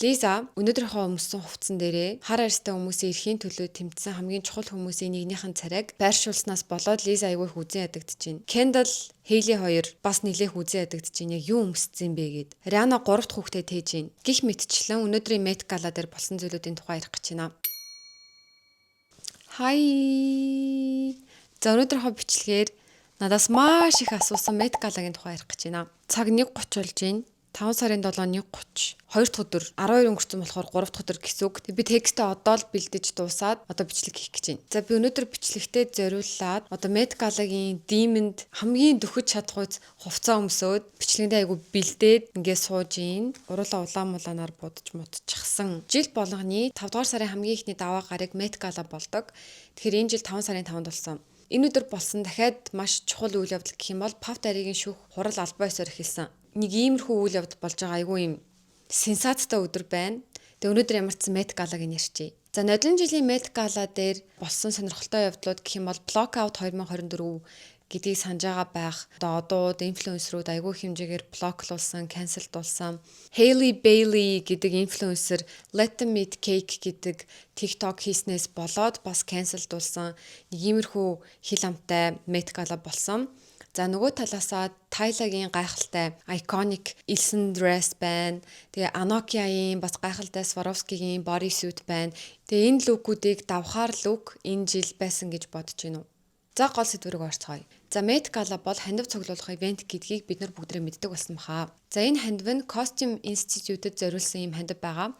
Лиза өнөөдрийнхөө өмссөн хувцсан дээрээ хар арьстай хүмүүсийн эрхийн төлөө тэмцсэн хамгийн чухал хүмүүсийн нэгнийхэн царайг байршуулснаас болоод Лиза айгүй их үзэн ядагдчихэв. Кендалл Хейли хоёр бас нэлээх үзэн ядагдчихэв. Яг юу өмссөн бэ гэд. Риана 3 дахь хүүхдээ тээж гин. Гих мэтчлэн өнөөдрийн Met Gala дээр болсон зүйлүүдийн тухай ярих гэж байна. Хай. За өнөөдрийнхөө бичлэгээр надаас маш их асуусан Met Gala-гийн тухай ярих гэж байна. Цаг 1:30 болж байна. 5 сарын 7-ны 1:30. 2 дахь өдөр 12 өнгөрсөн болохоор 3 дахь өдөр гэсэн үг. Би текстээ одоо л бэлдэж дуусаад одоо бичлэг хийх гэж байна. За би өнөөдөр бичлэгтээ зориуллаад одоо Met Gala-гийн димэнд хамгийн дөхөж чадхуйц хувцас өмсөөд бичлэгэндээ айгу бэлдээд ингээд сууж ийн. Уруулаа улаанаар будж мутчихсан. Жил болгоны 5 дугаар сарын хамгийн ихний даваа гараг Met Gala болдог. Тэгэхээр энэ жил 5 сарын 5-нд болсон. Энэ өдөр болсон дахиад маш чухал үйл явдал гэх юм бол Puff Daddy-гийн шүүх хурал албан ёсоор эхэлсэн. Нэг иймэрхүү үйл явдал болж байгаа айгүй юм сенсацтай өдөр байна. Тэгээ өнөөдөр ямар ч Met Gala-г нэрчээ. За нодлон жилийн Met Gala дээр болсон сонирхолтой явдлууд гэх юм бол Blockout 2024 гэдгийг санаж байгаа байх. Одоо одууд, инфлюенсерүүд айгүй хэмжээгээр блоклуулсан, канселдуулсан. Hailey Bailey гэдэг инфлюенсер Let Them Eat Cake гэдэг TikTok хийснээс болоод бас канселдуулсан. Нэг иймэрхүү хил амтай Met Gala болсон. За нөгөө талаасаа Tyla-гийн гайхалтай iconic Ilsen dress байна. Тэгээ Anokia-ийн бас гайхалтай Swarovski-гийн bodysuit байна. Тэгээ энэ лукуудыг давхаар лук энэ жил байсан гэж бодож байна уу? За гол сэдвэрийг орцгоё. За Met Gala бол хандив цуглуулах ивент гэдгийг бид нар бүгдээ мэддэг болсон баха. За энэ хандив нь Costume Institute-д зориулсан юм хандив байгаа.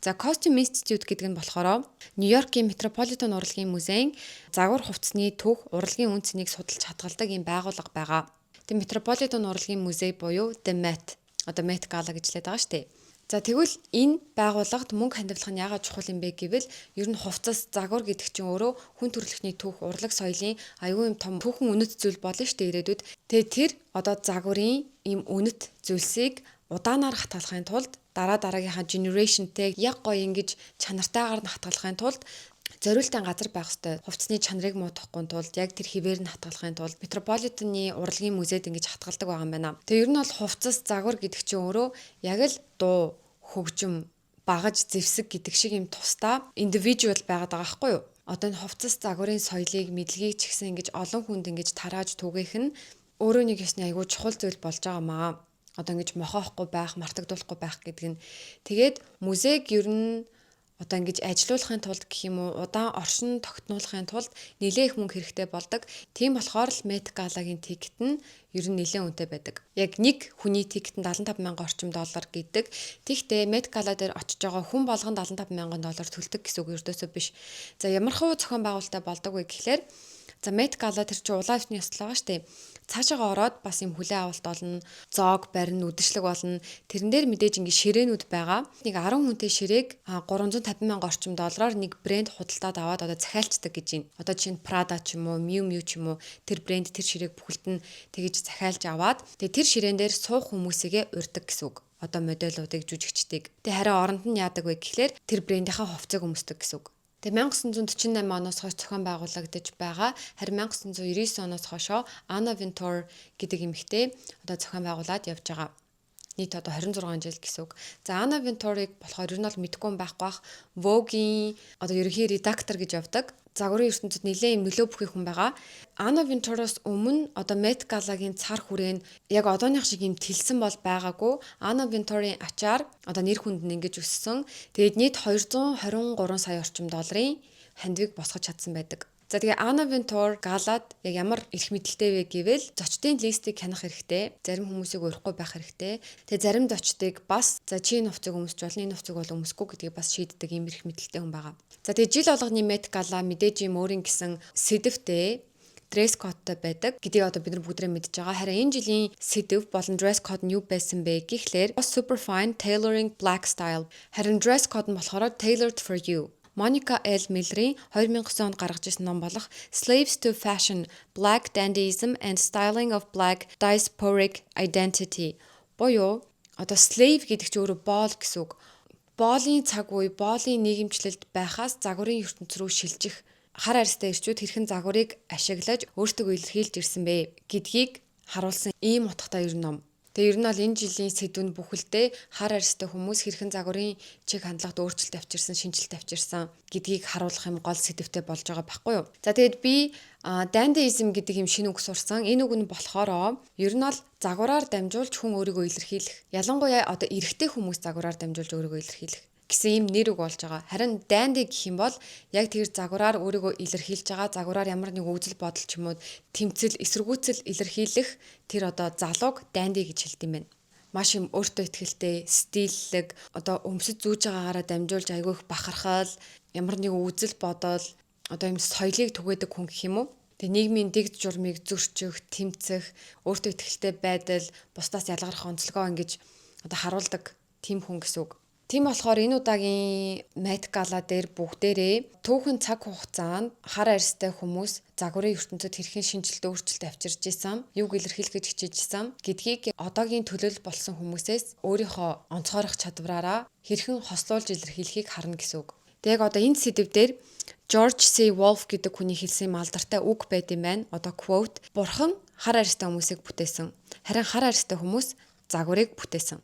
За Costume Institute гэдэг нь болохоор Нью-Йоркийн Metropolitan урлагийн музейн загвар хувцсны төв урлагийн үн цэнийг судалж хадгалдаг юм байгууллага байгаа. Тэг Metropolitan урлагийн музей буюу The Met. Одоо Met Gala гэж хэлээд байгаа шүү дээ. За тэгвэл энэ байгууллагад мөнгө хандивлах нь яагаад чухал юм бэ гэвэл ер нь хувцас загвар гэдэг чинь өөрөө хүн төрөлхтний түүх урлаг соёлын аюул юм том түүхэн үнэт зүйл болно шүү дээ ирээдүйд. Тэгээ тэр одоо загварын ийм үнэт зүйлсийг удаанаар хатгалахын тулд дараагийнхаа generationтэй яг гоё ингэж чанартайгаар нь хатгалахын тулд зориултын газар байх ёстой. Хувцсны чанарыг муутгахгүй тулд яг тэр хിവэр нь хатгалахын тулд Метрополитены урлагийн музейд ингэж хатгалдаг байгаа юм байна. Тэгээ ер нь бол хувцас загвар гэдэг чинь өөрөө яг л дуу, хөгжим, багаж, зэвсэг гэдэг шиг юм тусдаа индивидуал байгаад байгаа байхгүй юу? Одоо энэ хувцас загварын соёлыг, мэдлэгийг ч гэсэн ингэж олон хүнд ингэж тарааж түгээх нь өөрөө нэг ёсны айгүй чухал зүйл болж байгаа маа. Одоо ингэж мохоохгүй байх, мартагдуулахгүй байх гэдэг нь. Тэгээд музейг ер нь одоо ингэж ажилуулахын тулд гэх юм уу удаан оршин тогтнуулахын тулд нэлээх мөнгө хэрэгтэй болдог. Тийм болохоор л Met Gala-гийн тикет нь ер нь нэлээд үнэтэй байдаг. Яг нэг хүний тикет нь 75 мянган орчим доллар гэдэг. Тэгтээ Met Gala дээр очиж байгаа хүн болгон 75 мянган доллар төлдөг гэсэн үг ердөөсөө биш. За ямар хуу зохион байгуулалттай болдог вэ гэхлээр за Met Gala тэр чинь улаан ёсны ёслол байгаа шүү дээ. Цаашаага ороод бас юм хүлээ авалт олно, зоог барина, үдэшлэг болно. Тэрэн дээр мэдээж ингэ ширээнүүд байгаа. Нэг 10 хүнтэй ширээг 350 мянган орчим доллараар нэг брэнд худалдаад аваад одоо захиалцдаг гэж байна. Одоо чинь Prada ч юм уу, Miu Miu ч юм уу тэр брэнд тэр ширээг бүхэлд нь тэгэж захиалж аваад тэгээ тэр ширээн дээр суух хүмүүсийгээ урьдаг гэсэн үг. Одоо модельуудыг жүжигчдэг. Тэгээ харин оронд нь яадаг вэ гэхлээр тэр брэндийнхаа хувцсыг өмсдөг гэсэн үг. Тэгээ 1948 оноос хойш зохион байгуулагдаж байгаа. Харин 1999 оноос хойшоо Anna Wintour гэдэг эмэгтэй одоо зохион байгуулад явж байгаа. Нийт одоо 26 жил гэсэн үг. За Anna Wintour-ыг болохоор ер нь бол мэдгүй юм байхгүй бах. Vogue-ийн одоо ерөнхий редактор гэж явдаг. Загварын ертөнцид нэлээд юм нөлөө бүхий хүн байгаа. Anna Wintour-оос өмнө одоо Met Gala-гийн цар хүрээнд яг одооных шиг юм тэлсэн бол байгаагүй. Anna Wintour-ийн ачаар одоо нэр хүнд нь ингэж өссөн. Тэгээд нийт 223 сая орчим долларын хандивыг босгож чадсан байдаг. За тэгээ Anna Wintour Gala-д яг ямар эрх мэдэлтэй вэ гэвэл зочдын листийг хянах хэрэгтэй. Зарим хүмүүсийг урихгүй байх хэрэгтэй. Тэгээ зарим зочдыг бас за чи энэ хувцыг өмсч болно, энэ хувцыг бол өмсөхгүй гэдгийг бас шийддэг юм эрх мэдэлтэй хүн байгаа. За тэгээ жил болгоны Met Gala мэдээж юм өөрийн гэсэн сэдвтэй dress code-тай байдаг гэдгийг одоо бид нар бүгдээ мэдж байгаа. Харин энэ жилийн сэдв болон dress code нь юу байсан бэ гэхлээр Superfine Tailoring Black Style. Харин dress code нь болохоор Tailored for You. Monica L. Miller-ийн 2009 онд гаргаж ирсэн ном болох Slaves to Fashion: Black Dandyism and Styling of Black Diasporic Identity. Боёо одоо slave гэдэг чинь өөрөө боол гэсэн үг. Боолын цаг үе, боолын нийгэмчлэлд байхаас загварын ертөнц рүү шилжих хар арьстай ирчүүд хэрхэн загварыг ашиглаж өөртөө илэрхийлж ирсэн бэ гэдгийг харуулсан ийм утгатай ер ном. Тэгээ ер нь бол энэ жилийн сэдвүнд бүхэлдээ хар арьстай хүмүүс хэрхэн загварын чиг хандлагад өөрчлөлт авчирсан, шинжилэлт авчирсан гэдгийг харуулах юм гол сэдвтэй болж байгаа байхгүй юу. За тэгээд би dandyism гэдэг юм шинэ үг сурсан. Энэ үг нь болохоор ер нь бол загвараар дамжуулж хүн өөрийгөө илэрхийлэх. Ялангуяа одоо эрэгтэй хүмүүс загвараар дамжуулж өөрийгөө илэрхийлэх гэсэн юм нэр үг болж байгаа. Харин dandy гэх юм бол яг тэр загвараар өөрийгөө илэрхийлж байгаа, загвараар ямар нэг үзэл бодол ч юм уу тэмцэл, эсэргүүцэл илэрхийлэх тэр одоо залууг dandy гэж хэлдэг юм байна. Маш юм өөртөө ихтэй, стиллэг, одоо өмсөж зүүж байгаагаараа дамжуулж айгүй их бахархал, ямар нэг үзэл бодол, одоо юм соёлыг түгээдэг хүн гэх юм уу? Тэгээ нийгмийн дэг журмыг зөрчих, тэмцэх, өөртөө ихтэй байдал, бусдаас ялгарх онцлогоо ингэж одоо харуулдаг тийм хүн гэсэн үг. Тийм болохоор энэ удаагийн Met Gala дээр бүгдээрээ түүхэн цаг хугацаанд хар арьстай хүмүүс загварын ертөнцид хэрхэн шинжилэлт өөрчлөлт авчирж исэн, юуг илэрхийлэх гэж хичээж исэн гэдгийг одоогийн төлөөлөл болсон хүмүүсээс өөрийнхөө онцгойрох чадвараараа хэрхэн хослуулж илэрхийлэхийг харна гэсэн үг. Тэг яг одоо энэ сэдв дээр George C. Wolfe гэдэг хүний хэлсэн алдартай үг байд юм байна. Одоо quote: "Бурхан хар арьстай хүмүүсийг бүтээсэн. Харин хар арьстай хүмүүс загварыг бүтээсэн."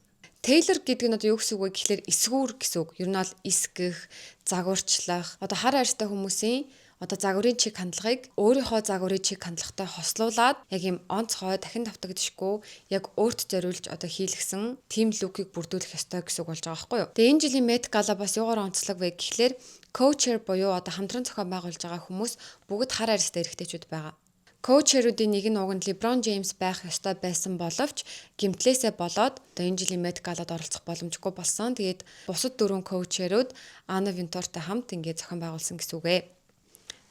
Taylor гэдэг нь одоо юу гэсэн үг вэ гэхэлэр эсгүүр гэсэн үг. Ер нь бол эсгэх, загварчлах. Одоо хар арьстай хүмүүсийн одоо загварын чиг хандлагыг өөрийнхөө загварын чиг хандлагатай хослуулад яг юм онцгой дахин давтагдчихгүй яг өөрт зориулж одоо хийлгсэн team look-ыг бүрдүүлэх ёстой гэсэн үг болж байгаа байхгүй юу. Тэгээ энэ жилийн Met Gala бас юугаар онцлог вэ гэхэлэр co-chair буюу одоо хамтран зохион байгуулж байгаа хүмүүс бүгд хар арьстай эрэгтэйчүүд байгаа. Co-chair-уудын нэг нь уг нь LeBron James байх ёстой байсан боловч гэмтлээсээ болоод одоо энэ жилийн Met Gala-д оролцох боломжгүй болсон. Тэгээд бусад дөрвөн co-chair-ууд Anna Wintour-тай хамт ингээд зохион байгуулсан гэсэн үг ээ.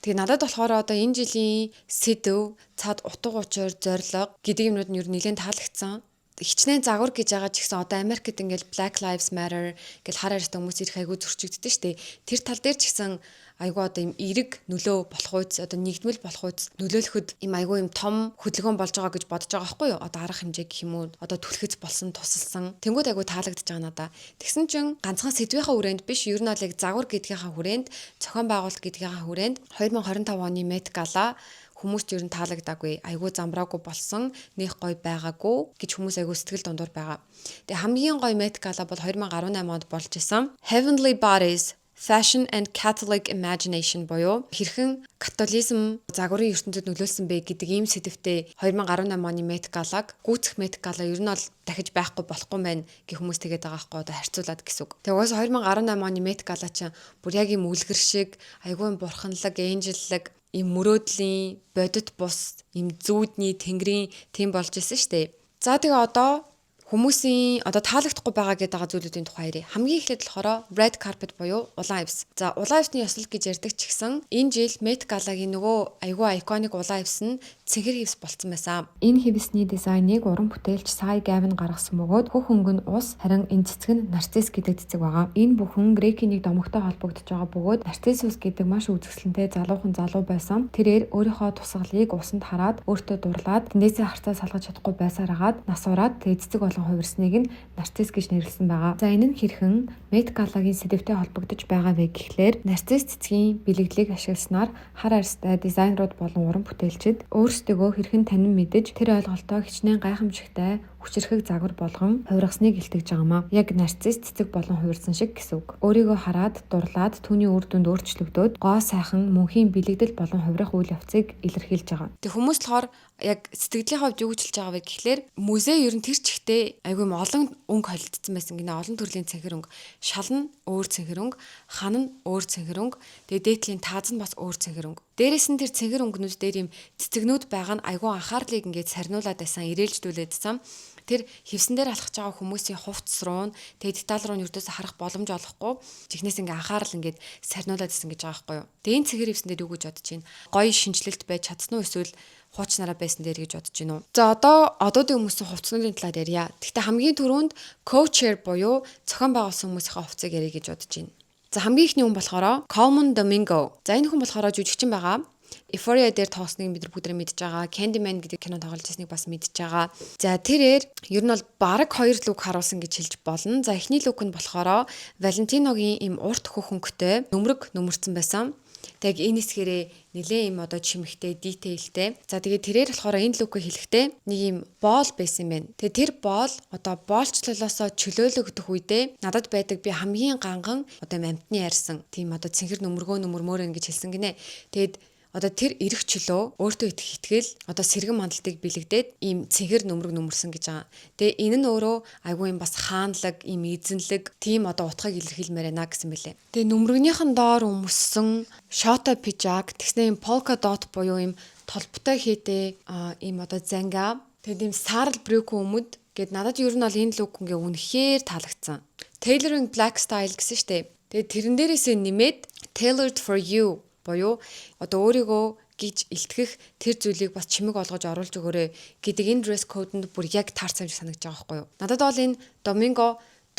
Тэгээ надад болохоор одоо энэ жилийн сэдв, цаад утга учир, зорилго гэдэг юмнууд нь ер нь нэлээд таалагдсан. Хичнээн загвар гэж байгаа ч гэсэн одоо Америкт ингээл Black Lives Matter гэл хар арьстай хүмүүс ирэх айгүй зөрчигддөг штэ. Тэр тал дээр ч гэсэн айгүй одоо юм эрэг нөлөө болох үйс одоо нэгдмэл болох үйс нөлөөлөхөд им айгүй юм том хөдөлгөөн болж байгаа гэж бодож байгаа байхгүй юу? Одоо арга хэмжээ гэх юм уу? Одоо түлхэц болсон, тусалсан. Тэнгүүд айгүй таалагдж байгаа надаа. Тэгсэн чинь ганцхан сэдвийнхаа хүрээнд биш, ер нь бол яг загвар гэдгийнхаа хүрээнд, зохион байгуулалт гэдгийнхаа хүрээнд 2025 оны Met Gala хүмүүст ер нь таалагдаагүй, айгүй замбраагүй болсон, нэх гоё байгаагүй гэж хүмүүс айгүй сэтгэл дундуур байгаа. Тэгээ хамгийн гоё Met Gala бол 2018 онд болж исэн. Heavenly Bodies, Fashion and Catholic Imagination буюу хэрхэн католизм загварын ертөнцид нөлөөлсөн бэ гэдэг ийм сэдвтэ 2018 оны Met Gala-г гүйцэх Met Gala ер нь бол дахиж байхгүй болохгүй мэн гэх хүмүүс тэгээд байгаа байхгүй одоо харьцуулаад гэсэн үг. Тэгээ уус 2018 оны Met Gala чинь бүр яг ийм үлгэр шиг айгүй бурханлаг, энжиллэг им мөрөөдлийн бодит бус им зүүдний тэнгэрийн тийм болж исэн штэ. За тэгээ одоо хүмүүсийн одоо таалагдахгүй байгаа гэдэг байгаа зүйлүүдийн тухай ярив. Хамгийн эхлээд болохоор red carpet буюу улаан хивс. За улаан хивсний ёслол гэж ярьдаг ч гэсэн энэ жил Met Gala-гийн нөгөө айгүй iconic улаан хивс нь цэнхэр хивс болцсон байсан. Энэ хивсний дизайныг уран бүтээлч Cy Gavin гаргасан бөгөөд хөх хөнгө нь ус, харин энэ цэцэг нь нарцисс гэдэг цэцэг байгаа. Энэ бүхэн Грекийн нэг домогтой холбогдож байгаа бөгөөд нарциссус гэдэг маш үзэсгэлэнтэй залуухан залуу байсан. Тэрээр өөрийнхөө тусгалыг усанд хараад өөртөө дурлаад тэндээсээ харцаа салгаж чадахгүй байсаар агаад нас ураад тэгээ цэцэг хувирсныг нь нарцисс гэж нэрлэсэн байгаа. За энэ нь хэрхэн Met Gala-гийн сэдвтэй холбогдож байгаа вэ гэхлээр нарцисс цэцгийн бэлэгдлийг ашигласнаар хар арьстай дизайнерууд болон уран бүтээлчид өөрсдөө хэрхэн танин мэдэж тэр ойлголтоо хичнээн гайхамшигтай хүчирхэг загвар болгон хувиргасныг илтгэж байгаамаа. Яг нарцисс цэцэг болон хувирсан шиг гэсэн үг. Өөрийгөө хараад дурлаад түүний үр дүнд өөрчлөгдөөд гоо сайхан мөнхийн бэлэгдэл болон хувирах үйл явцыг илэрхийлж байгаа. Тэг хүмүүс болохоор яг сэтгэлийн хувьд юу гэж хэлж байгаа вэ гэхлээр музей ер нь тэр чигтээ айгүй олон өнгө холилдсон байсан гинэ, олон төрлийн цэнхэр өнгө. Шал нь өөр цэнхэр өнгө, хан нь өөр цэнхэр өнгө, тэгээ дээдлийн тааз нь бас өөр цэнхэр өнгө. Дээрээс нь тэр цэнхэр өнгөнүүд дээр юм цэцэгнүүд байгаа нь айгүй анхаарлыг ингээд сарниулаад байсан, ирээлждүүлээдсэн. Тэр хивсэн дээр алхаж байгаа хүмүүсийн хувцс руу тэгээ деталь руу юрдээс харах боломж олохгүй чихнээс ингээ анхаарал ингээд сарниулаад исэн гэж байгаа байхгүй юу. Тэгээ энэ цэгэр хивсэн дээр юу гэж бодож байна? Гоё шинжилэлт байж чадсан уу эсвэл хуучнараа байсан дээр гэж бодож байна уу? За одоо одоодын хүмүүсийн хувцсны талаар ярья. Гэхдээ хамгийн түрүүнд co-chair буюу зохион байгуулсан хүмүүсийн хувцсыг ярих гэж бодож байна. За хамгийн ихний хүн болохоор Common Domingo. За энэ хүн болохоор жүжигчин байгаа. Euphoria дээр тоглосныг бид нар бүгд мэдж байгаа. Candyman гэдэг кино тоглож байсныг бас мэдж байгаа. За тэрээр ер нь бол бараг 2 лук харуулсан гэж хэлж болно. За эхний лук нь болохоор Valentino-гийн им урт хөх хөнгөтэй нөмрөг нөмөрцөн байсан. Тэг энэ хэсгэрээ нэлээ юм одоо чимэгтэй, detailтэй. За тэгээд тэрээр болохоор энэ лүкөө хэлэхдээ нэг юм боол байсан юм байна. Тэгээд тэр боол одоо боолчлолоосоо чөлөөлөгдөх үедээ надад байдаг би хамгийн ганган одоо амтны ярьсан тийм одоо цэнхэр нөмөрмөр ингэж хэлсэн гинэ. Тэгээд одоо тэр эрэх чөлөө өөртөө итгэл одоо сэргэн мандалтыг бэлэгдээд ийм цэнхэр нөмөрсөн гэж байгаа. Тэгээ энэ нь өөрөө айгүй юм бас хаанлаг, ийм эзэнлэг, тийм одоо утгыг илэрхийлмээр байна гэсэн мэлээ. Тэгээ нөмрөгнийхэн доор өмссөн шото пижак, тэгснэ ийм полка дот буюу ийм толботой хийтэй ийм одоо занга, тэгээд ийм саарл брюко өмд гэд надад ер нь бол энэ лук ингээ үнэхээр таалагдсан. Tailoring black style гэсэн штэ. Тэгээд тэрэн дээрээсээ нэмээд tailored for you буюу одоо өөрийгөө гэж илтгэх тэр зүйлийг бас чимэг олгож оруулж өгөөрэй гэдэг энэ dress code-нд бүр яг таарсан юм шиг санагдаж байгаа байхгүй юу. Надад бол энэ Доминго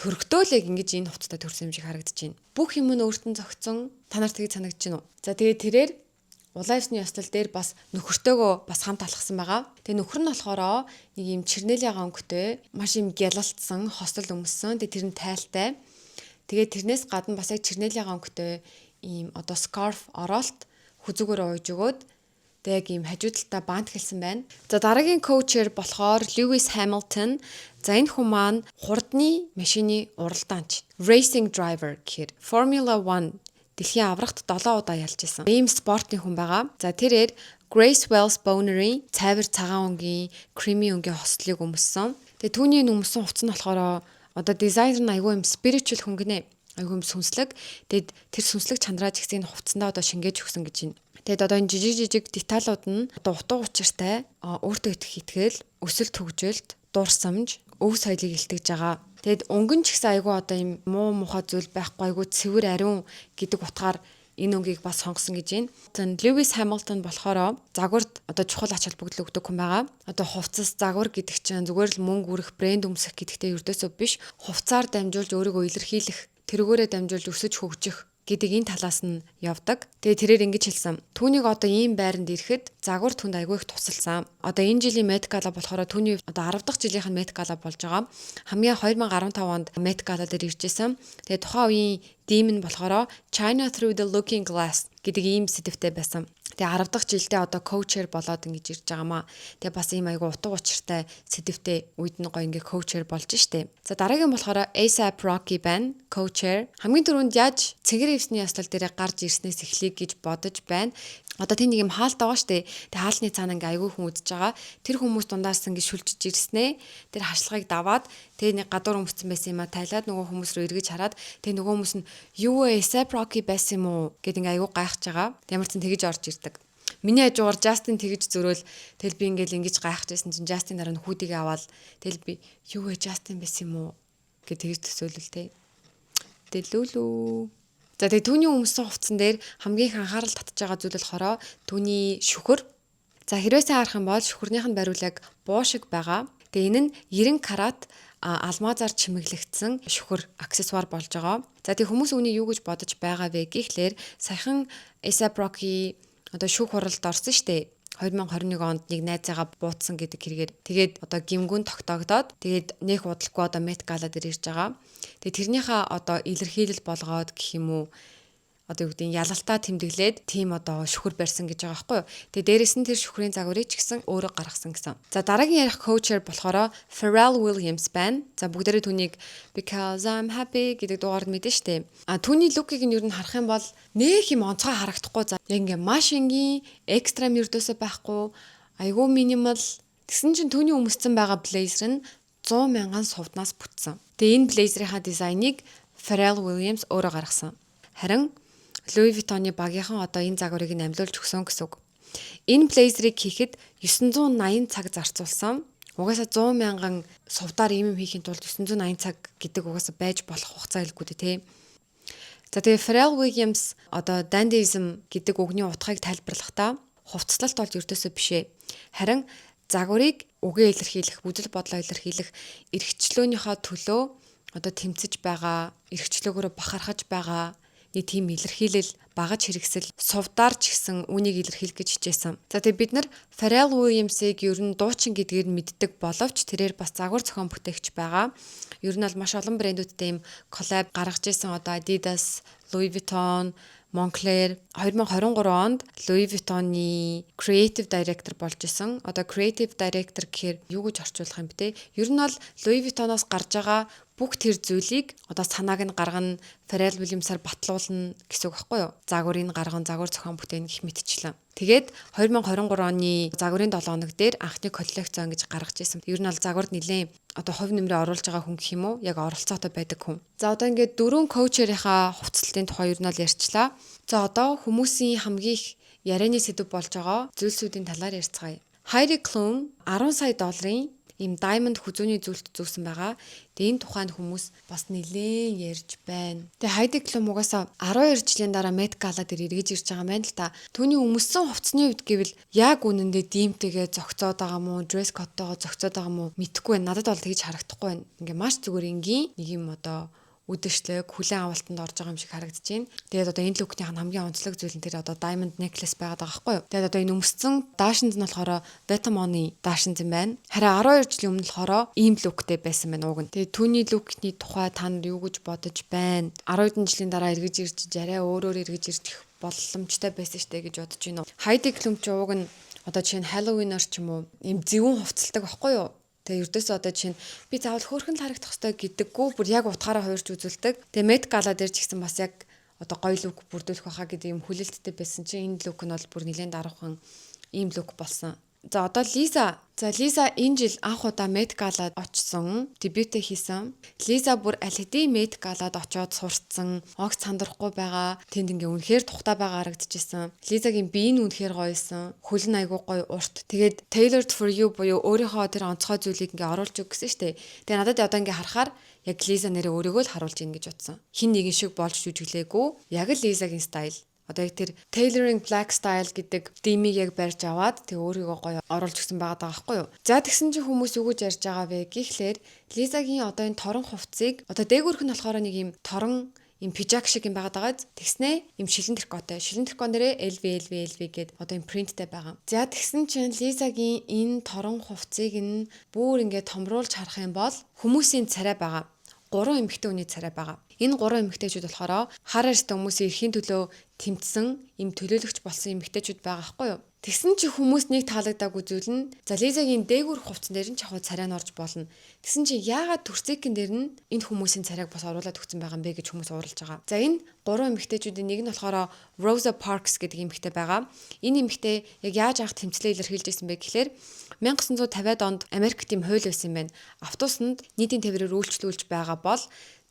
төрхтөөлэг ингэж энэ хувцастай төрсөн юм шиг харагдаж байна. Бүх юм нь өөртөө зөгцсөн. Та нарт тэгж санагдаж байна уу? За тэгээд тэрээр улаан ёсны ёслол дээр бас нөхөртөөгөө бас хамт алхсан байгаа. Тэгээ нөхөр нь болохоор нэг юм чернелийн өнгөтэй маш юм гялалтсан, хосол өмссөн. Тэгээ тэр нь тайлтай. Тэгээ тэрнээс гадна бас яг чернелийн өнгөтэй ийм одоо scarf оролт хүзүүгээр уйж өгөөд тэг яг ийм хажуудалтаа бант хэлсэн байна. За дараагийн коучер болохоор Lewis Hamilton. За энэ хүн маань хурдны машины уралдаанч, racing driver гэхээр Formula 1 дэлхийн аврагт 7 удаа ялж исэн. Ийм спортын хүн байгаа. За тэрээр Grace Wells Bonnery цайвар цагаан өнгийн, creamy өнгийн хослыг өмссөн. Тэгээ түүний өмссөн хувцас нь болохоор одоо дизайнер нь айгүй юм spiritual хүн гинэ. Айгүй юм сүнслэг. Тэгэд тэр сүнслэг чанараа жигсийн хувцсандаа одоо шингээж өгсөн гэж байна. Тэгэд одоо энэ жижиг деталууд нь одоо утга учиртай, өөртөө итгэл, өсөлт хөгжилт, дурсамж, өв соёлыг илтгэж байгаа. Тэгэд өнгөн ч гэсэн айгүй одоо юм муу мухай зүйл байхгүй, айгүй цэвэр ариун гэдэг утгаар энэ өнгийг бас сонгосон гэж байна. Lewis Hamilton болохоор загварт одоо чухал ач холбогдол өгдөг хүн байгаа. Одоо хувцас загвар гэдэг чинь зүгээр л мөнгө үрэх, брэнд өмсөх гэдэгтэй ердөөсөө биш, хувцаар дамжуулж өөрийгөө илэрхийлэх, тэрүүгээрээ дамжуулж өсөж хөгжих гэдэг энэ талаас нь явдаг. Тэгээ тэрээр ингэж хэлсэн. Түүнийг одоо ийм байранд ирэхэд загвар түнд айгүй их тусалсан. Одоо энэ жилийн Met Gala болохоор түүний одоо 10 дахь жилийнх нь Met Gala болж байгаа. Хамгийн 2015 онд Met Gala дээр иржсэн. Тэгээ тухайн үеийн дим нь болохоор China Through the Looking Glass гэдэг ийм сэдвтэй байсан. Тэгээ 10 дахь жилдээ одоо коучер болоод ингэж ирж байгаамаа. Тэгээ бас ийм айгу утга учиртай сэдвтэй үед нь гоё ингээ коучер болж штэ. За дараагийн болохоор A$AP Rocky байна. Коучер. Хамгийн түрүүнд яаж цэгэр ивсний яслал дээр гарч ирснээс эхлэе гэж бодож байна. Одоо тийм нэг юм хаалт байгаа штэ. Тэгээ хаалны цаана ингээ айгүй хүн үдж байгаа. Тэр хүмүүс дундаас ингээ шүлжиж ирснэ. Тэр хашлахыг даваад тэгээ нэг гадуур өмссөн байсан юм а тайлаад нөгөө хүмүүс рүү эргэж хараад тэгээ нөгөө хүмүүс нь юу вэ A$AP Rocky байсан юм уу гэд ингээ айгүй гайхаж байгаа. Ямар ч тэгэж орж ирдэг. Миний хажуугаар Justin тэгэж зөрөөл тэгэл би ингээл ингэж гайхаж байсан чинь Justin дараа нь хүүдийг аваад тэгэл би юу вэ Justin байсан юм уу гэж тэгэж төсөөлөл тээ. Дэлүүлүү. За тэгээ түүний өмссөн хувцсан дээр хамгийн их анхаарал татж байгаа зүйл болохоор түүний шүхэр. За хэрвээ сайн харах юм бол шүхрнийх нь бариулаг буу шиг байгаа. Тэгээ энэ нь 90 карат алмазаар чимэглэгдсэн шүхэр аксессуар болж байгаа. За тэгээ хүмүүс үүнийг юу гэж бодож байгаа вэ гэхлээр саяхан A$AP Rocky одоо шүүх хуралд орсон штэ. 2021 онд нэг найзаагаа буутсан гэдэг хэрэгээр тэгээд одоо гимгүн тогтоогдоод тэгээд нэх удалгүй одоо Met Gala дээр ирж байгаа. Тэгээд тэрнийхээ одоо илэрхийлэл болгоод гэх юм уу одоо юу гэдэг нь ялалтаа тэмдэглээд тийм одоо шүхэр барьсан гэж байгаа байхгүй юу. Тэгээ дээрэс нь тэр шүхрийн загварыг ч гэсэн өөрөө гаргасан гэсэн. За дараагийн ярих коучер болохоор Pharrell Williams байна. За бүгдээрээ түүнийг Because I'm Happy гэдэг дуугаар мэдэн штэ. Түүний лукийг нь ер нь харах юм бол нэх юм онцгой харагдахгүй. За яг ингээ маш энгийн экстрем ердөөсөө байхгүй. Айгүй минимал. Тэгсэн чинь түүний өмссөн байгаа блейзер нь 100 мянган сувднаас бүтсэн. Тэгээ энэ блейзерийнхаа дизайныг Pharrell Williams өөрөө гаргасан. Харин Louis Vuitton-ы багийнхан одоо энэ загварыг нь амьлуулж өгсөн гэсэн үг. Энэ блейзерыг хийхэд 980 цаг зарцуулсан. Угаасаа 100 мянган сувдаар ийм юм хийхин тулд 980 цаг гэдэг угаасаа байж болох хугацаа хэлгүй дээ, тэ. За тэгээ Pharrell Williams одоо dandyism гэдэг үгний утгыг тайлбарлахдаа хувцаслалт бол ердөөсөө бишээ. Харин загварыг үгээ илэрхийлэх, бүжил бодлоо илэрхийлэх, эрхчлөөнийхөө төлөө одоо тэмцэж байгаа, эрхчлөөгөөрөө бахархаж байгаа нэг тийм илэрхийлэл багаж хэрэгсэл сувдаар ч гэсэн үнийг илэрхийлэх гэж хичээсэн. За тэгээ бид нар Pharrell Williams-ыг ер нь дуучин гэдгээр мэддэг боловч тэрээр бас загвар зохион бүтээгч байгаа. Ер нь бол маш олон брэндүүдтэй ийм коллаб гаргаж ирсэн. Одоо Adidas, Louis Vuitton, Moncler 2023 онд Louis Vuitton-ы Creative Director болж исэн. Одоо Creative Director гэхээр юу гэж орчуулах юм бэ те? Ер нь бол Louis Vuitton-оос гарч байгаа бүх тэр зүйлийг одоо санааг нь гаргана, Pharrell Williams-аар батлуулна гэсэн үг байхгүй юу? Загварыг гаргана, загвар зохион бүтээн гэх мэтчлэн. Тэгээд 2023 оны загварын 7 хоног дээр анхны коллекцон гэж гаргаж ирсэн. Ер нь бол загвард нэлээд одоо хувь нэмрээ оруулж байгаа хүн гэх юм уу? Яг оролцоотой байдаг хүн. За одоо ингээд 4 коучерийнхаа хувцлалтын тухай ер нь бол ярьчлаа. За одоо хүмүүсийн хамгийн их ярианы сэдв болж байгаа зүйлсүүдийн талаар ярьцгаая. Heidi Klum 10 сая долларын ийм diamond хүзүүний зүйлд зөөсөн байгаа. Тэгээ энэ тухайд хүмүүс бас нэлээд ярьж байна. Тэгээ Heidi Klum угаасаа 12 жилийн дараа Met Gala дээр эргэж ирж байгаа юм байна л та. Түүний өмссөн хувцсны үед гэвэл яг үнэндээ димтэйгээ зөгцөөд байгаа мó, dress code-тойгоо зөгцөөд байгаа мó мэдэхгүй байна. Надад бол тэгж харагдахгүй байна. Ингээ маш зүгээр энгийн нэг юм одоо үдэшлэг хүлэн авалтанд орж байгаа юм шиг харагдаж байна. Тэгээд одоо энэ лүкнийх нь хамгийн онцлог зүйл нь тэр одоо diamond necklace байгаад байгаа байхгүй юу. Тэгээд одоо энэ өмссөн даашинз нь болохоор Vetements-ы даашинз юм байна. Харин 12 жилийн өмнө болохоор ийм лүктэй байсан байна уг нь. Тэгээд түүний лүкний тухай та нар юу гэж бодож байна? 12 жилийн дараа эргэж ирж арай өөрөөр эргэж ирэх боломжтой байсан штэ гэж бодож байна уу? Heidi Klum ч уг нь одоо жишээ нь Halloween-аар ч юм уу ийм зөвүүн хувцалдаг байхгүй юу? Тэгээ ердөөсөө одоо чинь би заавал хөөрхөн л харагдах хэрэгтэй гэдэггүй бүр яг утгаараа хуурж үзүүлдэг. Тэгээ Met Gala дээр ч гэсэн бас яг одоо гоё лук бүрдүүлэх байхаа гэдэг юм хүлээлттэй байсан чинь энэ лук нь бол бүр нэлээд даруухан ийм лук болсон. За одоо Lisa энэ жил анх удаа Met Gala-д очсон, дебютээ хийсэн. Lisa бүр аль хэдийн Met Gala-д очоод сурцсан, огт сандрахгүй байгаа. Тэнд ингээ үнэхээр тухтай байгаа харагдчихсан. Lisa-гийн бие нь үнэхээр гоёсэн. Хөл нь айгүй гоё урт. Тэгээд Tailored for You буюу өөрийнхөө тэр онцгой зүйлийг ингээ оруулж өг гэсэн штэ. Тэгээ надад одоо ингээ харахаар яг Lisa нэрээ өөрийгөө л харуулж ийн гэж бодсон. Хин нэгэн шиг болж жүжиглээгүй. Яг л Lisa-гийн стайл. Одоо яг тэр tailoring black style гэдэг димиг яг барьж аваад тэг өөрийгөө гоё оруулж өгсөн байгаа байхгүй юу. За тэгсэн чинь хүмүүс юу гэж ярьж байгаа вэ гэхлээр Lisa-гийн одоо энэ торон хувцсыг одоо дээгүүрх нь болохоор нэг юм торон юм пижак шиг юм байгаад тэгснэ юм шилэн трикотой. Шилэн трикон дээрээ LV гэд одоо юм принттэй байгаа. За тэгсэн чинь Lisa-гийн энэ торон хувцсыг нь бүр ингээд томруулж харах юм бол хүмүүсийн царай байгаа. 3 эмэгтэй хүний царай байгаа. Энэ 3 эмэгтэйчүүд болохоор хар арьстай хүмүүсийн эрхийн төлөө тэмцсэн им төлөөлөгч болсон эмэгтэйчүүд байгаа байхгүй юу? Тэгсэн чи хүмүүс нэг таалагдаагүй зүйл нь за Lisa-гийн дээгүүр хувцсан дээр нь чахуу царай нь орж болно. Тэгсэн чи яагаад төрцөйкэн дээр нь энэ хүмүүсийн царайг бас оруулаад өгсөн байгаа юм бэ гэж хүмүүс уурлаж байгаа. За энэ 3 эмэгтэйчүүдийн нэг нь болохоор Rosa Parks гэдэг эмэгтэй байгаа. Энэ эмэгтэй яг яаж анх тэмцлээ илэрхийлж ирсэн бэ гэхээр 1950-ад онд Америкт юм хууль байсан юм байна. Автобусанд нийтийн тээврээр үйлчлүүлж байгаа бол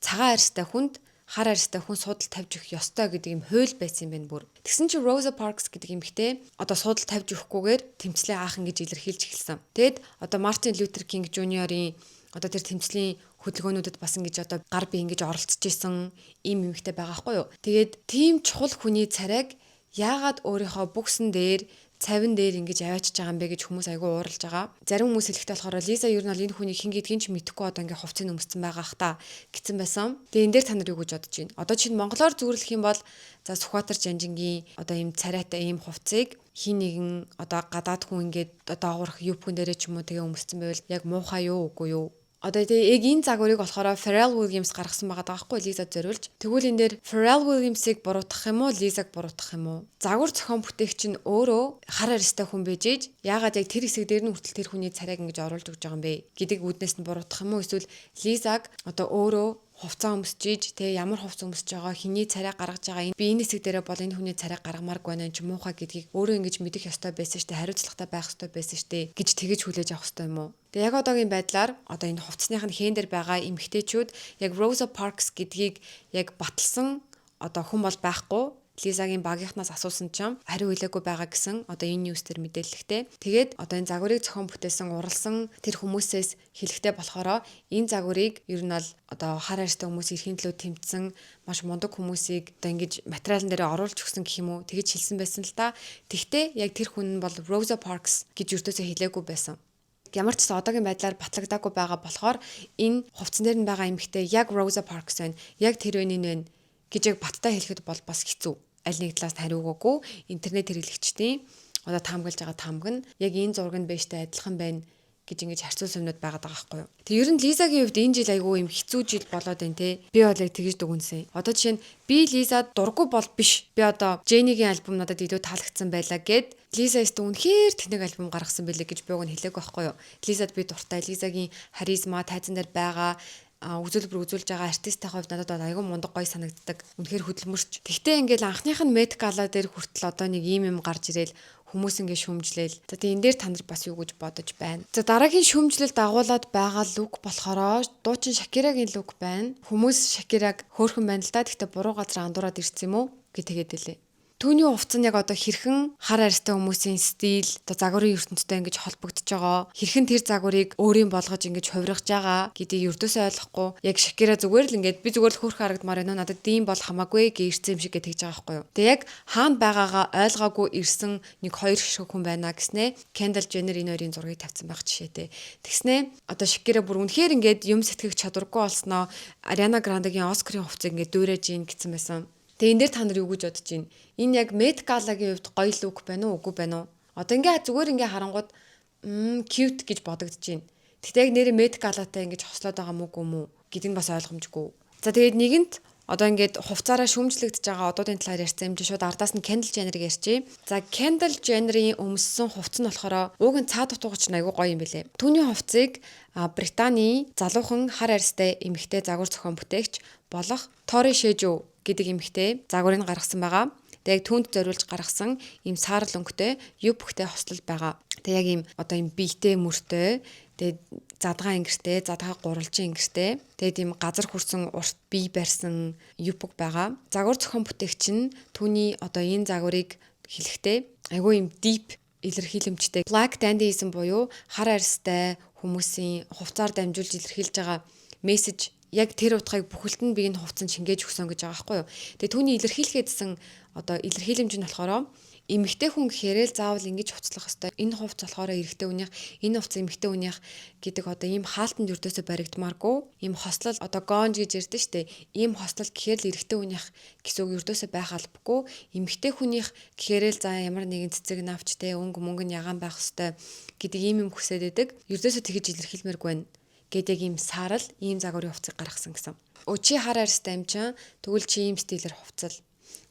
цагаан арьстай хүнд хар арьстай хүн судал тавьж өгөх ёстой гэдэг юм хууль байсан юм байна бүр. Тэгсэн чинь Rosa Parks гэдэг эмэгтэй одоо судал тавьж өгөхгүйгээр тэмцлээ аах ингэж илэрхийлж эхэлсэн. Тэгэд одоо Martin Luther King Jr-ийн одоо тэр тэмцлийн хөдөлгөөнүүдэд бас ингэж одоо гар бие ингэж оролцож исэн ийм эмэгтэй байгаа байхгүй юу. Тэгээд тийм чухал хүний царайг яагаад өөрийнхөө бүгсэн дээр цавин дээр ингэж аваачиж байгаа юм бэ гэж хүмүүс айгүй ууралж байгаа. Зарим хүмүүс хэлэхдээ болохоор Lisa ер нь энэ хүний хин гэдгийг ч мэдэхгүй одоо ингээ хувцсыг өмссөн байгаа ах та гэсэн байсан. Тэгээ энэ дээр та нар юу гэж бодож байна? Одоо чинь монголоор зөвөрлөх юм бол за Сүхбаатар Жанжингийн одоо ийм царайтай ийм хувцсыг хин нэгэн одоо гадаад хүн ингээд доогоорх юпкэн дээрээ ч юм уу тэгээ өмссөн байвал яг муухай юу үгүй юу? Одоо яг энэ загварыг болохоор Pharrell Williams гаргасан байгаа даахгүй Lisa зориулж. Тэгвэл энэ дээр Pharrell Williams-ыг буруутгах юм уу, Lisa-г буруутгах юм уу? Загвар зохион бүтээгч нь өөрөө хар арьстай хүн бэжээж яагаад яг тэр хэсэг дээр нь хүртэл тэр хүний царайг ингэж оруулж өгч байгаа юм бэ гэдэг үүднээс нь буруутгах юм уу? Эсвэл Lisa-г одоо өөрөө хувцас өмсчиж тэ ямар хувцас өмсөж байгаа хиний царай гаргаж байгаа би энэ хэсэг дээрээ бол энэ хүний царай гаргамааргүй байна ч муухай гэдгийг өөрөө ингэж мэдэх ёстой байсан штэ хариуцлагатай байх ёстой байсан штэ гэж тэгэж хүлээж авах ёстой юм уу? Тэгээ яг одоогийн байдлаар одоо энэ хувцсных нь хэн дээр байгаа эмэгтэйчүүд яг Rosa Parks гэдгийг яг баталсан одоо хүн бол байхгүй. Lisa-гийн багийнхнаас асуусан чинь хариу хэлээгүй байгаа гэсэн одоо энэ ньюс төр мэдээлэлтэй. Тэгээд одоо энэ загварыг зохион бүтээсэн уралсан тэр хүмүүсээс хэлэхдээ болохоро энэ загварыг ер нь бол одоо хар арьстай хүмүүс эрхийн төлөө тэмцсэн маш мундаг хүмүүсийг одоо ингэж материалн дээр оруулж өгсөн гэх юм уу тэгэж хэлсэн байсан л та. Тэгтээ яг тэр хүн нь бол Rosa Parks гэж юртөөсөө хэлээгүй байсан. Ямар ч гэсэн одоогийн байдлаар батлагдаагүй байгаа болохоор энэ хувцсан дээр нь байгаа эмэгтэй яг Rosa Parks байна. Яг тэр үнэн байна гэж яг баттай хэлэхэд бол бас хэцүү. Аль нэг талаас хариугаагүй интернет хэрэглэгчдийн одоо таамаглаж байгаа таамаг нь яг энэ зураг нь бэжтэй адилхан байна гэж ингэж харьцуул сумнууд байгаад байгаа байхгүй юу. Тэг ер нь Лизагийн хувьд энэ жил айгүй юм хэцүү жил болоод байна те. Би бол яг тэгж дүгнсэн. Одоо жишээ нь би Лизад дурггүй бол биш. Би одоо Jenny-гийн альбом надад илүү таалагдсан байлаа гэд Лиза өстө үнэхээр тэнэг альбом гаргасан байлээ гэж би уг нь хэлээг байхгүй юу. Лизад би дуртай, Лизагийн харизма, тайзан дээр байгаа үзүүлбэр үзүүлж байгаа артистийн хувьд надад айгүй мундаг гоё санагддаг. Үнэхээр хөдөлмөрч. Тэгтээ ингээл анхных нь Met Gala дээр хүртэл одоо нэг юм гарч ирээл хүмүүс ингээ шүмжлээл. За тэгээ энэ дээр та нар бас юу гэж бодож байна. За дараагийн шүмжлэлд дагуулад байгаа лук болохоор дуучин Shakira-гийн лук байна. Хүмүүс Shakira-г хөөрхөн байна л да. Тэгтээ буруу газар андуураад ирсэн юм уу гэж тэгээд хэлээ. Түүний хувцас нь яг одоо хэрхэн хар арьстай хүмүүсийн стил одоо загварын ертөнцтэй ингэж холбогдож байгаа. Хэрхэн тэр загварыг өөрийн болгож ингэж хувиргаж байгаа гэдгийг ердөөсөө ойлгохгүй. Яг Shakira зүгээр л ингэж би зүгээр л хөөрхөн харагдмаар байна. Надад дийм бол хамаагүй гэж ирсэн юм шиг гэж хэлж байгаа байхгүй юу. Тэгээ яг хаана байгаагаа ойлгоогүй ирсэн нэг хоёр шиг хүн байна гэснээ Kendall Jenner энэ хоёрын зургийг тавьсан байх жишээтэй. Тэгснээ одоо Shakira бүр үнэхээр ингэж юм сэтгэх чадваргүй болсноо Ariana Grande-гийн Oscar-ийн хувцас ингэж дүүрэж ийн гэсэн байсан. Тэгээ энэ дээр та нар юу гэж бодож байна? Энэ яг Met Gala-гийн хувьд гоё лук байна уу, үгүй байна уу? Одоо ингээ зүгээр ингээ харангууд cute гэж бодогдож байна. Тэгтээ яг нэрээ Met Gala-тай ингэж хослоод байгаа мүү гүм үү гэдэг нь бас ойлгомжгүй. За тэгээд нэгэнт одоо ингээд хувцаараа шүмжлэгдэж байгаа одуудын талаар ярьсан юм чи шууд ардаас нь Kendall Jenner-ыг ярьчих. За Kendall Jenner-ийн өмссөн хувцас нь болохоор ууг нь цаад утгуугач айгүй гоё юм билэ. Түүний хувцсыг Британий залуухан хар арьстай эмэгтэй загвар зохион бүтээгч болох Tori Shejio гэдэг эмэгтэй загварыг гаргасан байгаа. Тэг түүнд зориулж гаргасан ийм саарл өнгөтэй юбхтэй хослол байгаа. Тэг яг ийм одоо ийм биетэй мөртэй тэг задгаа ингэртэй, задгаа гурвалжин ингэртэй. Тэгээд ийм газар хүрсэн урт бие барьсан юбг байгаа. Загвар зохион бүтээгч нь түүний одоо энэ загварыг хэлэхдээ айгүй ийм deep илэрхийлэмжтэй black dandyism буюу хар арьстай хүмүүсийн хувцаар дамжуулж илэрхийлж байгаа мессеж яг тэр утгыг бүхэлд нь биеийн хувцсан шингээж өгсөн гэж байгаа байхгүй юу. Тэгээ түүний илэрхийлэхээдсэн одоо илэрхийлэмж нь болохоор эмэгтэй хүн гэхээрээ заавал ингэж хувцлах хэвээр энэ хувцс болохоор эрэгтэй хүнийх энэ хувцс эмэгтэй хүнийх гэдэг одоо ийм хаалтанд өрдөөсөө баригдмааргүй ийм хослол одоо гонж гэж ярьдэн штэ ийм хослол гэхээр л эрэгтэй хүнийх гэсэн үг өрдөөсөө байх албагүй эмэгтэй хүнийх гэхээрээ л за ямар нэгэн цэцэг навчтэй өнгө мөнгө нь ягаан байх хэвээр гэдэг ийм юм хүсээд байдаг ердөөсөө тэгж илэрхийлмээргүй байна гэдэг ийм саарл ийм загварын хувцсыг гаргасан гэсэн. Өчи хар арьстай юм чинь тэгвэл чи ийм стилээр хувцал.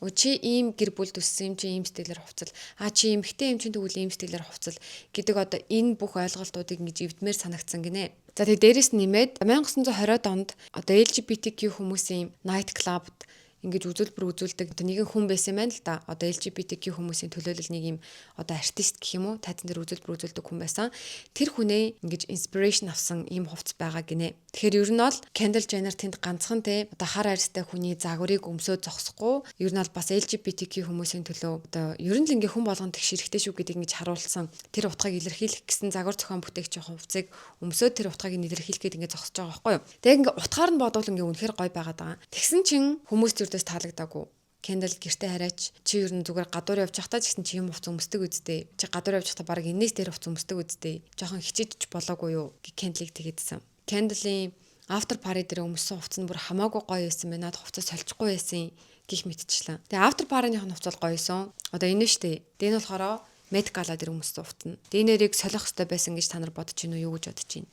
Өчи ийм гэр бүл төссөн юм чи ийм стилээр хувцал. Чи эмхтэй юм чинь тэгвэл ийм стилээр хувцал гэдэг одоо энэ бүх ойлголтуудыг ингэж эвдмээр санагдсан гинэ. За тэгээ дээрэс нэмээд 1920-од онд одоо LGBTQ хүмүүсийн night club-д ингэж үзүүлбэр үзүүлдэг нэгэн хүн байсан юм байна л да. Одоо LGBTQ хүмүүсийн төлөөлөл нэг юм одоо артист гэх юм уу тайзан дээр үзүүлбэр үзүүлдэг хүн байсан. Тэр хүнээ ингэж inspiration авсан ийм хувцас байгаа гинэ. Тэгэхээр ер нь бол Kendall Jenner тэнд ганцхан те одоо хар арьстай хүний загварыг өмсөө зогсохгүй ер нь бол бас LGBTQ хүмүүсийн төлөө одоо ер нь л ингээ хүн болгон тэгш хэрэгтэй шүү гэдэг ингэж харуулсан тэр утгыг илэрхийлэх гэсэн загвар зохион бүтээгчийн хувцсыг өмсөө тэр утгыг илэрхийлэх гээд ингээ зогсож байгаа байхгүй юу. Тэгээ ингээ утгаар нь бодвол ингээ үнэхээр гоё байгаад байгаа. Тэгсэн чин хүмүүс таалагдаагүй. Kendall гэртээ хараач чи ер нь зүгээр гадуур явж байхдаа ч гэсэн чи юм хувц өмсдөг үсттэй. Чи гадуур явж байхдаа баг энэс дээр хувц өмсдөг үсттэй. Жохон хичээдч болоогүй юу гэ Kendall-ийг тэгээдсэн. Kendall-ийн after party дээр өмссөн хувц нь бүр хамаагүй гоё байсан байна. Наад хувцас солихгүй байсан гих мэдчихлээ. Тэгээ after party-ийн хувц бол гоё байсан. Одоо энэ нь штэ. Дэ нь болохоор Met Gala дээр өмссөн хувц нь. Дэнэрийг солих хэрэгтэй байсан гэж та нар бодож гинөө юу гэж бодож байна.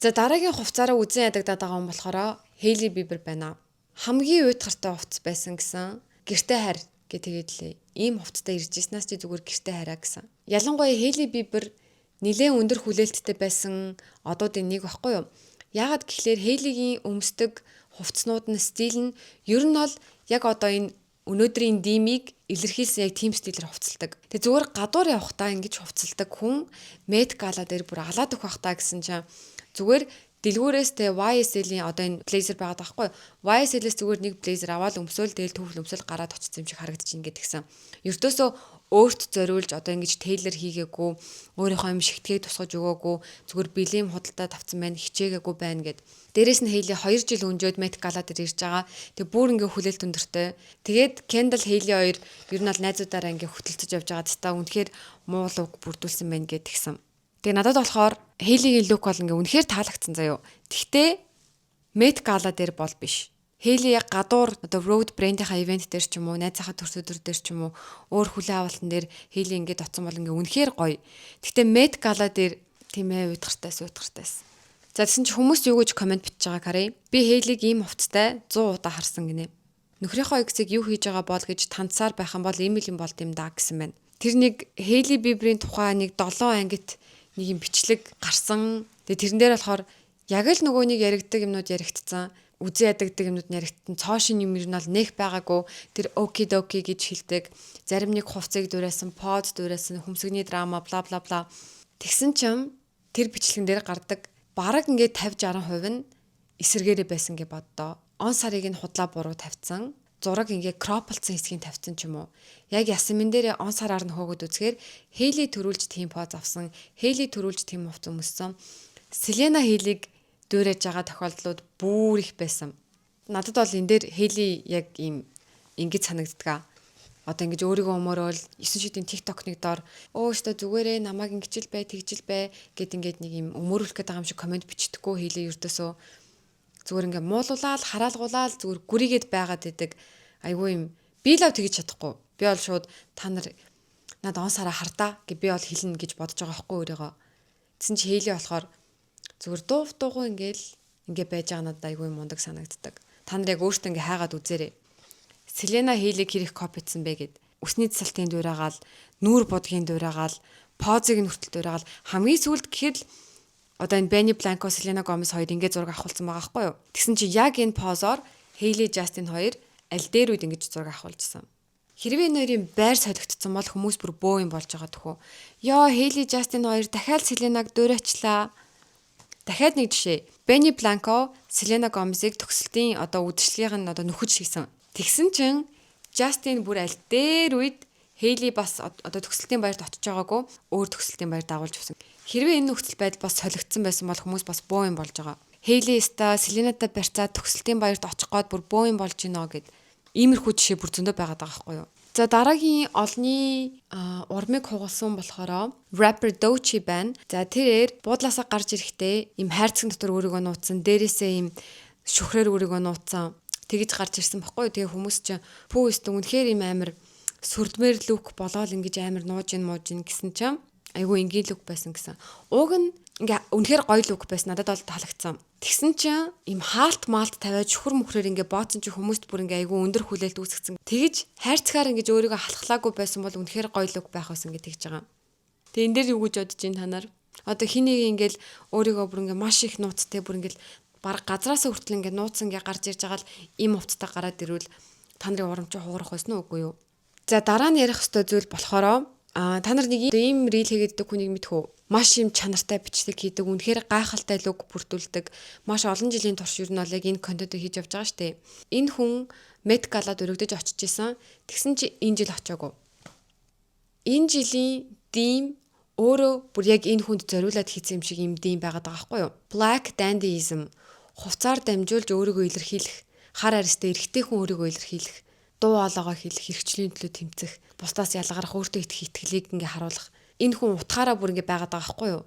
За дараагийн хувцаараа үзэн ядагдаад байгаа юм болохоор Hailey Bieber байна. Хамгийн уйтгартай хувцас байсан гэсэн гэртээ харь гэж тэгээдлээ. Ийм хувцастай ирж ирснаас чи зүгээр гэртээ хараа гэсэн. Ялангуяа Hailey Bieber нэлээд өндөр хүлээлттэй байсан одуудын нэг баггүй юу? Яагаад гэхлээр Hailey-гийн өмсдөг хувцснууд нь стил нь ер нь бол яг одоо энэ өнөөдрийн димиг илэрхийлсэн яг team стилээр хувцалдаг. Тэгээ зүгээр гадуур явахдаа ингэж хувцалдаг хүн Met Gala дээр бүр алаад өгөх бах та гэсэн чинь зүгээр дэлгүүрээс тэ YSL-ийн одоо энэ blazer байгаад байхгүй YSL-ээс зүгээр нэг blazer аваад өмсөөл дээл төвл өмсөөл гараад очсон юм шиг харагдаж ингээд гисэн. Ердөөсөө өөрт зориулж одоо ингэж тейлер хийгээгүй өөрийнхөө юм шигтгээ тусгаж өгөөгүй зүгээр бэлэм худалдаа тавцсан байна хичээгээгүй байна гэд. Дээрээс нь Hailey 2 жил өнжөөд Met Gala дээр ирж байгаа. Тэг бүр ингээ хүлээлт өндөртэй. Тэгээд Kendall Hailey хоёр ер нь бол найзуудаараа ингээ хөтөлцөж явж байгаа та үнэхээр муу луг бүрдүүлсэн байна гэд гисэн. Тэгээ надад болохоор Hailey-гийн лук бол ингээ үнэхээр таалагдсан заяо. Тэгтээ Met Gala дээр бол биш. Hailey яг гадуур одоо road brand-ийнхаа ивент дээр ч юм уу, найзынхаа төрс өдөр дээр ч юм уу, өөр хүлээ авалтан дээр Hailey ингээд оцсон бол ингээ үнэхээр гоё. Тэгтээ Met Gala дээр Тийм ээ, уйдгартай. За тэгсэн чи хүмүүс юу гэж комент бичиж байгааг харъя. Би Хейлиг ийм хувцастай 100 удаа харсан гинэ. Нөхрийнхөө эксийг юу хийж байгаа бол гэж танцаар байх юм бол ийм л юм болд юм да гэсэн байна. Тэр нэг Хейли Биберийн тухай нэг 7 ангит нэг юм бичлэг гарсан. Тэгээ тэрэн дээр болохоор яг л нөгөө нэг яригддаг юмнууд яригдсан. Үзэн ядагддаг юмнууд яригдсан. Цоошин юм ер нь бол нэх байгаагүй. Тэр окидоки гэж хэлдэг. Зарим нэг хувцсыг дурайсан, поз дурайсан, хөмсгний драма бла бла бла. Тэгсэн чим тэр бичлэгэн дээр гардаг бараг ингээд 50-60% нь эсэргээрээ байсан гэж боддоо. Он сарыг нь худлаа буруу тавьсан. Зураг ингээ кроплцсан хэсгийг тавьсан ч юм уу. Яг ясмин дээр он сараар нь хөөгд үзэхээр Хейли төрүүлж тийм поз авсан, Хейли төрүүлж тийм хувц өмссөн. Селена Хейлиг дуурайж байгаа тохиолдлууд бүр их байсан. Надад бол энэ дээр Хейли яг ийм ингэж санагддаг. Одоо ингэж өөрийгөө өмөрөөл 9 шидийн TikTok-ны доор өстө зүгээрээ намайг ингэжил бай, тэгжил бай гэд ингээд нэг юм өмөрүүлэх гээд байгаа юм шиг комент бичдэггүй Хейли ердөөсөө зүгээр ингээ муулуулаад хараалгуулаад зүгээр гүрийгээд байгаад идэг. Айгүй юм. Би л тэгж чадахгүй. Би бол шууд та нар над он сараа хардаа гэж би бол хэлнэ гэж бодож байгаа байхгүй өөрийгөө. Тэсэн чи Хейли болохоор зүгээр дуугу ингээл ингээ байж байгаа надад айгүй мундаг санагддаг. Та нар яг өөртөө ингээ хайгаад үзээрэй. Селена Хейлиг хэрэг копицсан бэ гэд. Үсний цэцэлтийн дуурайгаал, нүүр бодгийн дуурайгаал, позыг нь хүртэл дуурайгаал хамгийн сүүлд гэхэд л одоо энэ Бенни Бланко, Селена Гомес хоёр ингээ зураг авахулсан байгаа байхгүй юу? Тэгсэн чи яг энэ позоор Хейли, Жастин хоёр аль дээр үед ингэж зураг авахулжсан. Хэрвээ энэ хоёрын байр солигдсон бол хүмүүс бүр бөө юм болж байгаа төхөө. Йоо, Хейли, Жастин хоёр дахиад Селенаг дуурайчлаа. Дахиад нэг жишээ. Бенни Бланко, Селена Гомесыг төгсөлтийн одоо үдшилгийн одоо нөхөж шигсэн. Тэгсэн чин Жастин бүр аль дээр үед Хейли бас одоо төгсөлтийн баярт очиж байгаагүй өөр төгсөлтийн баяр дагуулж авсан. Хэрвээ энэ нөхцөл байдал бас солигдсон байсан бол хүмүүс бас бөө юм болж байгаа. Хейли ста Селенатай барьцаад төгсөлтийн баярт очих гээд бүр бөө юм болж гинөө гэд иймэрхүү жишээ бүр зөндөө байгаад байгаа байхгүй юу. За дараагийн олны урмыг хугалсан болохоор rapper Doechii байна. За тэрээр буудлаасаа гарч ирэхдээ им хайрцаг дотор өөрийгөө нууцсан, дээрээсээ им шүхрээр өөрийгөө нууцсан тэгж гарч ирсэн байхгүй юу. Тэгээ хүмүүс чинь пүүст үнэхээр им амир сүрдмээр лүк болоод ингэж амир нууж ин гэсэн чинь айгүй энгийн лүк байсан гэсэн. Уг нь ингээ үнэхээр гоё лүк байсан. Надад бол таалагдсан. Тэгсэн чинь им хаалт маалт тавиад шүхэр мөхрээр ингээ бооцсон чи хүмүүст бүр ингээ айгүй өндөр хүлээлт үүсгэсэн. Тэгж хайрцгаар ингээ өөрийгөө халахлаагүй байсан бол үнэхээр гоё лүк байх байсан гэж тэгж байгаа. Тэгээ энэ дээр юу гэж бодож байна та нар? Одоо хин нэг ингээл өөрийгөө бүр ингээ маш их нууцтай бүр ингээл баг газраас хүртэл ингээ нууцсан ингээ гарч ирж байгаа л им хувцтай гараад ирвэл та нарын урамч хуурах байсан уу үгүй юу? За дараа нь ярих хэвээр зүйл болохоро та нар нэг ийм рил хийгээд хүнийг мэдхүү. Маш юм чанартай бичлэг хийдэг, үнэхээр гайхалтай луг бүрдүүлдэг. Маш олон жилийн турш юу нь бол яг энэ контент хийж явж байгаа штэ. Энэ хүн Met Gala-д өргөдөж очиж исэн. Тэгсэн чи энэ жил очиагүй. Энэ жилийн дим өөрөө бүр яг энэ хүнд зориулаад хийсэн юм шиг юм дим байгаад байгаа байхгүй юу? Black dandyism. Хувцаар дамжуулж өөрийгөө илэрхийлэх, хар арьстай эрэгтэй хүн өөрийгөө илэрхийлэх, дуу хоолойгоо хэлэх, хэрэгчлийн төлөө тэмцэх, бусдаас ялгарах, өөртөө итгэх итгэлийг ингээ харуулах. Энэ хүн утгаараа бүр ингээ байгаад байгаа байхгүй юу?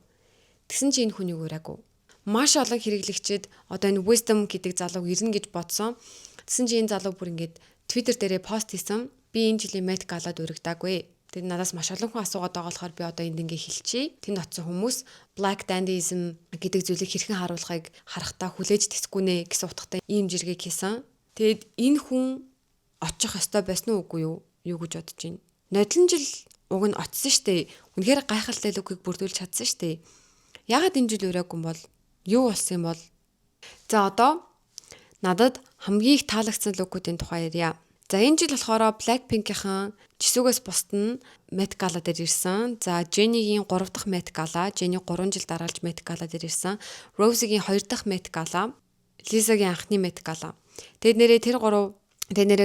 Тэгсэн чи энэ хүнийг ураагүй. Маш олон хэрэглэгчид одоо энэ wisdom гэдэг залууг ирнэ гэж бодсон. Тэгсэн чи энэ залуу бүр ингээд Twitter дээрээ пост хийсэн. Би энэ жилийн Met Gala-д урагдаагүй. Тэгээд надаас маш олон хүн асуугаад байгаа болохоор би одоо энд ингээ хэлчихье. Тэнд очсон хүмүүс Black dandyism гэдэг зүйлийг хэрхэн харуулахыг харахтаа хүлээж тэсгүй нэ гэсэн утгатай ийм жиргэг хийсэн. Тэгэд энэ хүн очих ёстой байсан уу үгүй юу? Юу гэж бодож байна? Нодлон жил уг нь очсон штэ. Үнэхээр гайхалтай лүгийг бүрдүүлж чадсан штэ. Ягаад энэ жил ураагүй юм бол юу болсон юм бол? За одоо надад хамгийн их таалагдсан лүгүүдийн тухай ярья. За энэ жил болохоор Blackpink-ийн жисүүгээс бусд нь Met Gala дээр ирсэн. За Jennie-гийн 3 дахь Met Gala, Jennie 3 жил дараалж Met Gala дээр ирсэн. Rose-гийн 2 дахь Met Gala, Lisa-гийн анхны Met Gala. Тэгээд нэрээ тэр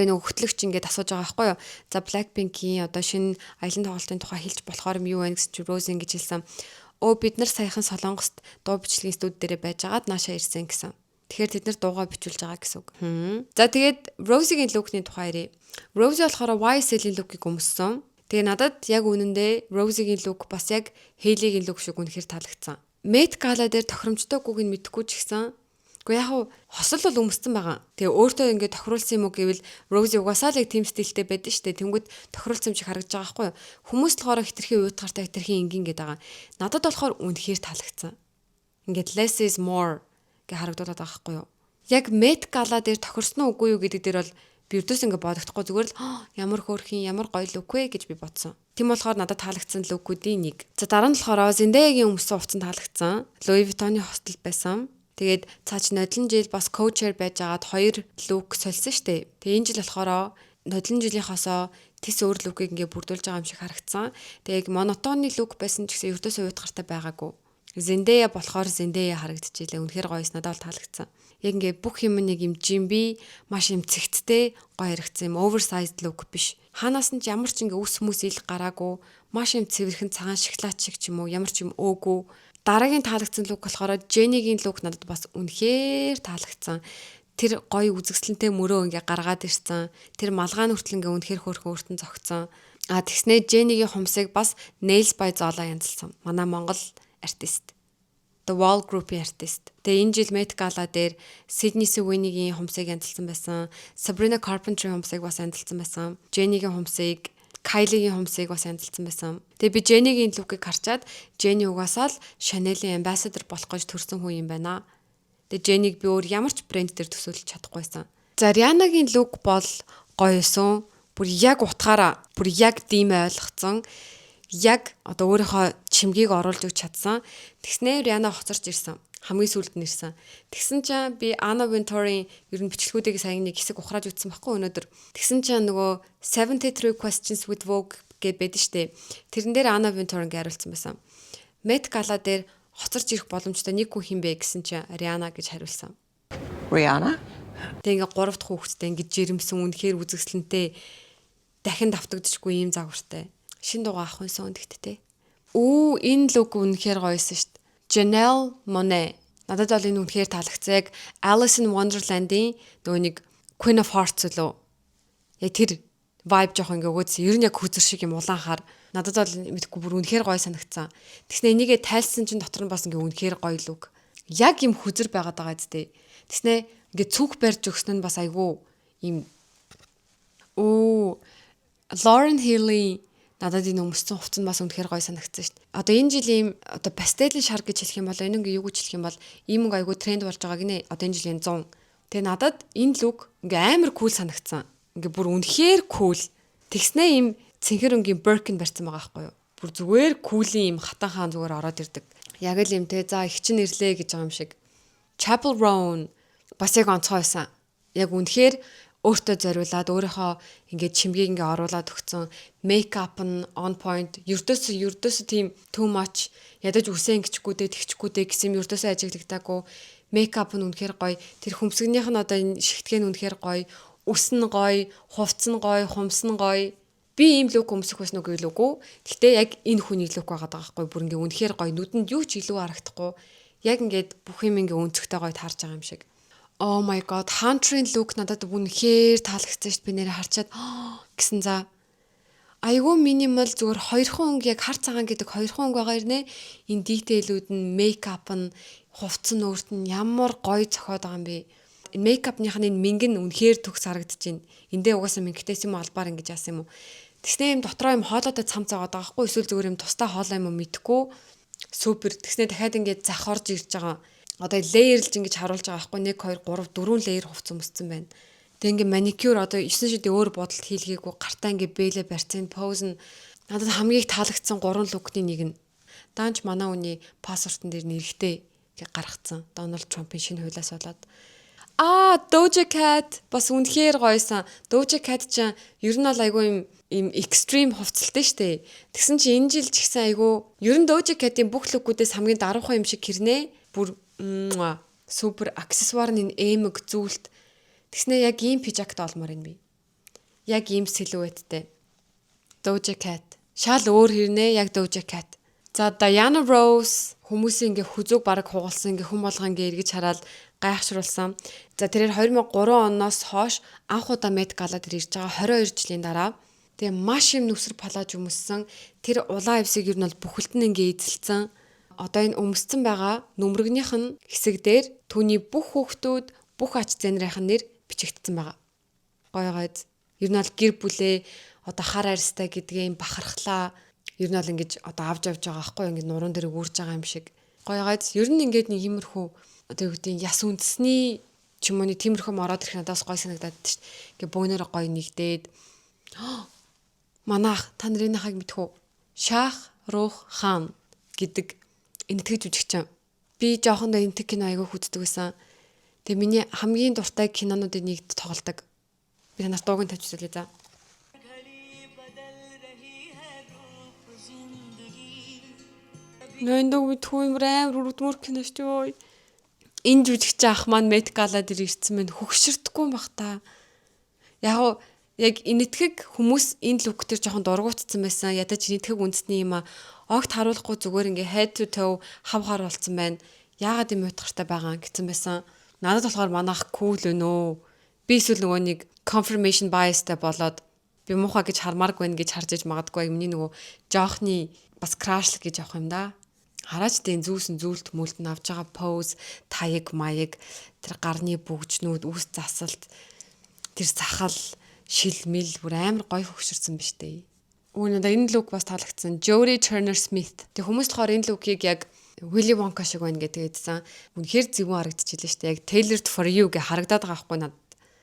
нэг хөтлөгч ингээд асууж байгаа байхгүй юу? За Blackpink-ийн одоо шинэ аялын тоглолтын тухай хэлж болохоор юм юу вэ гэж Rose ингэж хэлсэн. Бид нар саяхан Солонгост дуу бичлэгийн студи дээр байж агаад наашаа ирсэн гэсэн. Тэгэхээр тэд нар дуугаа бичүүлж байгаа гэсэн үг. За тэгээд Rose-гийн лүкний тухай ярив. Rose болохоор YSL-ийн лүкийг өмссөн. Тэгээ надад яг үнэндээ Rose-гийн лүк бас яг Hailey-гийн лүк шиг үнэхээр таалагдсан. Met Gala дээр тохиромжтойгүйг нь мэдэхгүй ч гэсэн Гэхдээ яг хосол бол өмссөн байгаа. Тэгээ өөртөө ингээд тохируулсан юм уу гэвэл Rose угаасаа л яг team стилтэй байдаг шүү дээ. Тэнгүүд тохируулсан юм шиг харагдаж байгаа байхгүй юу? Хүмүүс болохоор хитрхи уйтгартай хитрхи энгийн гэдэг байгаа. Надад болохоор үнэхээр таалагдсан. Ингээд less is more гэж харагдуулаад байгаа байхгүй юу? Яг Met Gala дээр тохирсон уу үгүй юу гэдэг дээр бол би өдөөс ингээд бодогдохгүй зүгээр л ямар хөөрхин ямар гоё лук вэ гэж би бодсон. Тийм болохоор надад таалагдсан лукуудын нэг. За дараа нь болохоор Zendaya-гийн өмсөн хувцас таалагдсан. Louis Vuitton-ы хостел байсан. Тэгээд цааш нодлон жил бас coach-ээр байжгаад 2 лук сольсон штэ. Тэгээ энэ жил болохоор нодлон жилийнхоосоо тис өөр лукийг ингээд бүрдүүлж байгаа юм шиг харагдсан. Тэгээ яг монотонны лук байсан ч гэсэн ердөөсөө уйтгартай байгаагүй. Zendaya болохоор Zendaya харагдчихжээ. Үнэхээр гоёс надад бол таалагдсан. Яг ингээд бүх юм нэг юм жимби маш юм цэгттэй гоё харагдсан юм oversized look биш. Хаанаас нь ч ямар ч ингээ үс хүмүүс ил гараагүй маш юм цэвэрхэн цагаан шоколад шиг ч юм уу ямар ч юм өөгүй. Дараагийн таалагдсан look болохоор Jenny-гийн look надад бас үнэхээр таалагдсан. Тэр гоё үзэсгэлэнтэй мөрөө ингээ гаргаад ирсэн. Тэр малгайн хүртэл ингээ үнэхээр хөөрхөн өөртөө зогцсон. Тэгснээ Jenny-гийн хумсыг бас Nails by Zola янзалсан. Манай Монгол артист. The Wall Group-ийн артист. Тэгээ энэ жил Met Gala дээр Sydney Sweeney-гийн хумсыг янзалсан байсан. Sabrina Carpenter-ийн хумсыг бас янзалсан байсан. Jenny-гийн хумсыг, Kylie-гийн хумсыг бас янзалсан байсан. Тэгээ би Jenny-гийн лукийг харчаад Jenny угаасаа л Chanel-ийн ambassador болох гэж төрсэн хүн юм байна. Тэгээ Jenny-г би өөр ямар ч брэнд дээр төсөөлж чадахгүйсэн. За Rihanna-гийн лук бол гоё юусэн. Бүр яг утгаараа, бүр яг димэ ойлгоцсон. Яг одоо өөрийнхөө чимгийг оруулж өгч чадсан. Тэгснээр Rihanna хоцорч ирсэн. Хамгийн сүүлд нь ирсэн. Тэгсэн чинь би Anna Wintour-ийн ер нь бичлэгүүдийг сайн нэг хэсэг ухрааж үзсэн байхгүй өнөөдөр. Тэгсэн чинь нөгөө 73 Questions with Vogue гэд байдаг штэ. Тэрэн дээр Anna Wintour ингэ хариулсан байсан. Met Gala дээр хоцорч ирэх боломжтой нэг хүн хин бэ гэсэн чинь Rihanna гэж хариулсан. Rihanna? Тэгээ ингээ 3 дахь хүүхэдтэй ингээ жирэмсэн үнэхээр үзэсгэлэнтэй дахин давтагдчихгүй ийм загвартай. Шин дугаа ах хүнсэн үндэгттэй. Энэ лук үнэхээр гоёсэн шүү дээ. Janelle Monáe. Надад бол энэ үнэхээр таалагдсан. Яг Alice in Wonderland-ийн нөгөө нэг Queen of Hearts лөө. Яг тэр vibe жоох ингээ өгөөдсөн. Ер нь яг хүзэр шиг юм улаанхаар. Надад бол мэдгүй бүр үнэхээр гоё санагдсан. Тэгснэ энийгээ тайлсан чинь дотор нь бас ингээ үнэхээр гоё лук. Яг юм хүзэр байгаад байгаа зү. Тэгснэ ингээ цүнх барьж өгсөн нь бас айгүй юм. Lauren Hill надад энэ өмссөн хувцас нь бас үнэхээр гоё санагдсан шүү дээ. Одоо энэ жилийн одоо пастелийн шар гэж хэлэх юм бол энэ ингээ юу гэж хэлэх юм бол ийм ингээ айгүй тренд болж байгаа гинэ. Одоо энэ жилийн 100. Тэгээ надад энэ лук ингээ амар кул санагдсан. Ингээ бүр үнэхээр кул. Тэгснээ ийм цэнхэр өнгийн Birkin барьсан байгаа байхгүй юу? Бүр зүгээр кулийн ийм хатан хаан зүгээр ороод ирдэг. Яг л юм те. За их чин ирлээ гэж байгаа юм шиг. Chapel Roan бас яг онцгой байсан. Яг үнэхээр өөртөө зориулаад өөрийнхөө ингээд чимгийг ингээд оруулаад өгсөн. Makeup нь on point. Ердөөсөө тийм too much ядаж үсэн гिचгүүдээ тэгчгүүдээ гэсэн юм ердөөсөө ажиглагдаагүй. Makeup нь үнэхээр гоё. Тэр хөмсгөнийх нь одоо энэ шигтгэн нь үнэхээр гоё. Үс нь гоё, хувцс нь гоё, хумс нь гоё. Би ийм лук өмсөх байсан уу гэлээгүй. Гэхдээ яг энэ хүний лук байгаа даахгүй. Бүр ингээд үнэхээр гоё. Нүдэнд юу ч илүү харагдахгүй. Яг ингээд бүх юм ингээд өнцгтэй гоё таарж байгаа юм шиг. Oh my god, Hunter-ийн look надад үнэхээр таалагдсан шүү дээ. Би нэрээ харчаад гэсэн за. Айгүй минимал зүгээр хоёрхан өнгө яг хар цагаан гэдэг хоёрхан өнгө байгаа ирнэ. Энэ детейлүүд нь, мейкап нь, хувцс нь өөрт нь ямар гоё зохиод байгаа юм бэ. Энэ мейкапныхны мингэн үнэхээр төгс харагдаж байна. Эндээ угаасаа мингтээс юм албаар ингэж яасан юм уу. Тэгснээ юм дотроо юм хоолойтой цамц байгаа байхгүй эсвэл зүгээр юм тустай хоолой юм мэдэхгүй. Супер. Тэгснээ дахиад ингэж зах орж ирж байгаа. Одоо леерлж ингэж харуулж байгаа байхгүй 1 2 3 4 леер хувцас өмссөн байна. Тэг ингээ маникюр одоо 9 шидийн өөр бодолд хийлгээгүй гартаа ингээ бэлэ барьцсан поз нь надад хамгийн таалагдсан 3 лукны нэг нь. Даанч манай үний паспортон дээр нэрхтээ гаргацсан. Donald Trump-ын шинэ хуулиас болоод Doja Cat бас үнэхээр гоёсан. Doja Cat ч ер нь бол айгүй юм extreme хувцалтай штэ. Тэгсэн чи энэ жил ч ихсэн айгүй ер нь Doja Cat-ийн бүх лукуудаас хамгийн даруухан юм шиг хэрнээ. Бүр супер аксессуар нь эмэг зүйлт. Тэгснэ яг ийм пижакт олмоор юм би. Яг ийм силуэттэй. Doja Cat. Шал өөр хэрнээ яг Doja Cat. За Diana Ross хүмүүсийн ингээ хүзүүг бараг хугалсан ингээ хүм болгоо ингээ эргэж хараад гайхшруулсан. За тэрээр 2003 оноос хойш анх удаа Met Gala дээр ирж байгаа 22 жилийн дараа. Тэгээ маш юм нүсэр палаж өмссөн. Тэр улаан авсыг ер нь бол бүхэлд нь ингээ эзэлсэн. одоо энэ өмсцөн байгаа нүмергнийх нь хэсэг дээр түүний бүх хүүхдүүд, бүх ач зэнрийнх нь нэр бичигдсэн байгаа. Гойгойд. Ер нь бол гэр бүлээ одоо хар арьстай гэдгээ бахархлаа. Ер нь бол ингэж одоо авч явж байгаа байхгүй юу? Ингэ нуруунд дээр үүрж байгаа юм шиг. Гойгойд. Ер нь ингээд нэг иймэрхүү одоо юу гэдэг яс үндэсний ч юм уу нэг тиймэрхүү ороод ирэх надаас гой санагдаад шүү дээ. Ингээ бөөнөр гой нэгдээд манайх та нарын хаг мэдхүү. Шах Рух хаан гэдэг энэтхэг жүжигчин. Би жоохондоо энэтхэг кино аягүй үздэг байсан. Тэгээ миний хамгийн дуртай кинонуудын нэгд тоглодог. Би танаас дууг нь тавьчихлаа за. Нойндог мэдхүү юм амар үрдмөр кино шүү. Энэ жүжигчин ах маань Met Gala дээр ирсэн мэн хөгшөрдөхгүй юм бах та. Яг энэтхэг хүмүүс энэ лук дээр жоохон дургуутсан байсан. Ядаж энэтхэг үндэсний юм огт харуулахгүй зүгээр ингээ head to toe хав хар болцсон байна. Яагаад юм утгартай байгаа гэсэн байсан. Надад болохоор манайх cool өнөө. Би эсвэл нөгөө нэг confirmation biasтай болоод би муухай гэж хармааргүй байх гэж харж иж магадгүй юмний нөгөө жоохны бас crash гэж явах юм да. Хараач тийм зүүсэн зүйлт мүлт нь авж байгаа pose, таяг маяг, тэр гарны бүгжнүүд, үс засалт, тэр сахал, шилмэл бүр амар гой хөгшөрсөн биз дээ. Надаа энэ лук бас таалагдсан. Jodie Turner-Smith. Тэг хүмүүс болохоор энэ лукийг яг Willy Wonka шиг байна гэдэг хэлсэн. Үнэхээр зөвөн харагдчихлээ шүү дээ. Яг tailored for you гэ харагдаад байгаа байхгүй надад.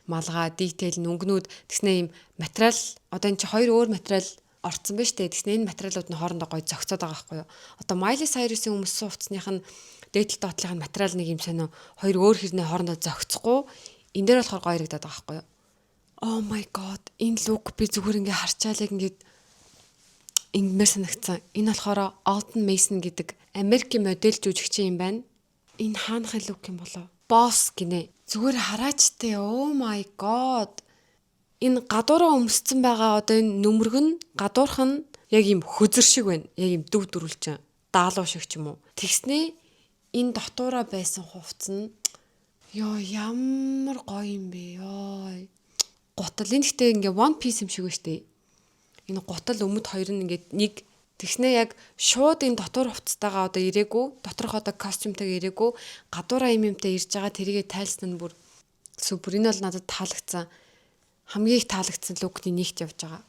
Малгай, detail, нүнгнүүд тэгснэ юм материал одоо энэ чи хоёр өөр материал орцсон байна шүү дээ. Тэгснэ энэ материалууд нь хоорондоо гой зөгцөөд байгаа байхгүй юу. Одоо Miley Cyrus-ийн өмссөн хувцсных нь дээдэл доотлын материал нэг юм сонио хоёр өөр хэрнээ хоорондоо зөгцөхгүй. Энэ дээр болохоор гой харагдаад байгаа байхгүй юу. Oh my god, энэ лук би зүгээр ингээ харчаал яг ингээд ингэмэр санагцсан. Энэ болохоор Alton Mason гэдэг Америкийн модель жүжигчин юм байна. Энэ хаанхын лук юм болоо? Boss гинэ. Зүгээр хараачтай. Oh my god. Энэ гадуураа өмсцэн байгаа одоо энэ нүмерг нь гадуурх нь яг юм хөзөр шиг байна. Яг юм дөв дөрүлжин. Даалуу шиг ч юм уу. Тэгснээ энэ дотоороо байсан хувцс нь ёо ямар гоё юм бэ ёо. Гутал энэ гэхдээ ингээ One Piece юм шиг ба штэ. Энэ гутал өмд хоёр нь ингээд нэг тэгснээ яг шууд энэ дотор хувцастайгаа одоо ирээгүй, доторх одоо костюмтайгаа ирээгүй, гадуураа юмтай ирж байгаа тэрийгэ тайлсан нь бүр супер. Энэ бол надад таалагдсан. Хамгийн их таалагдсан лукны нэгт явж байгаа.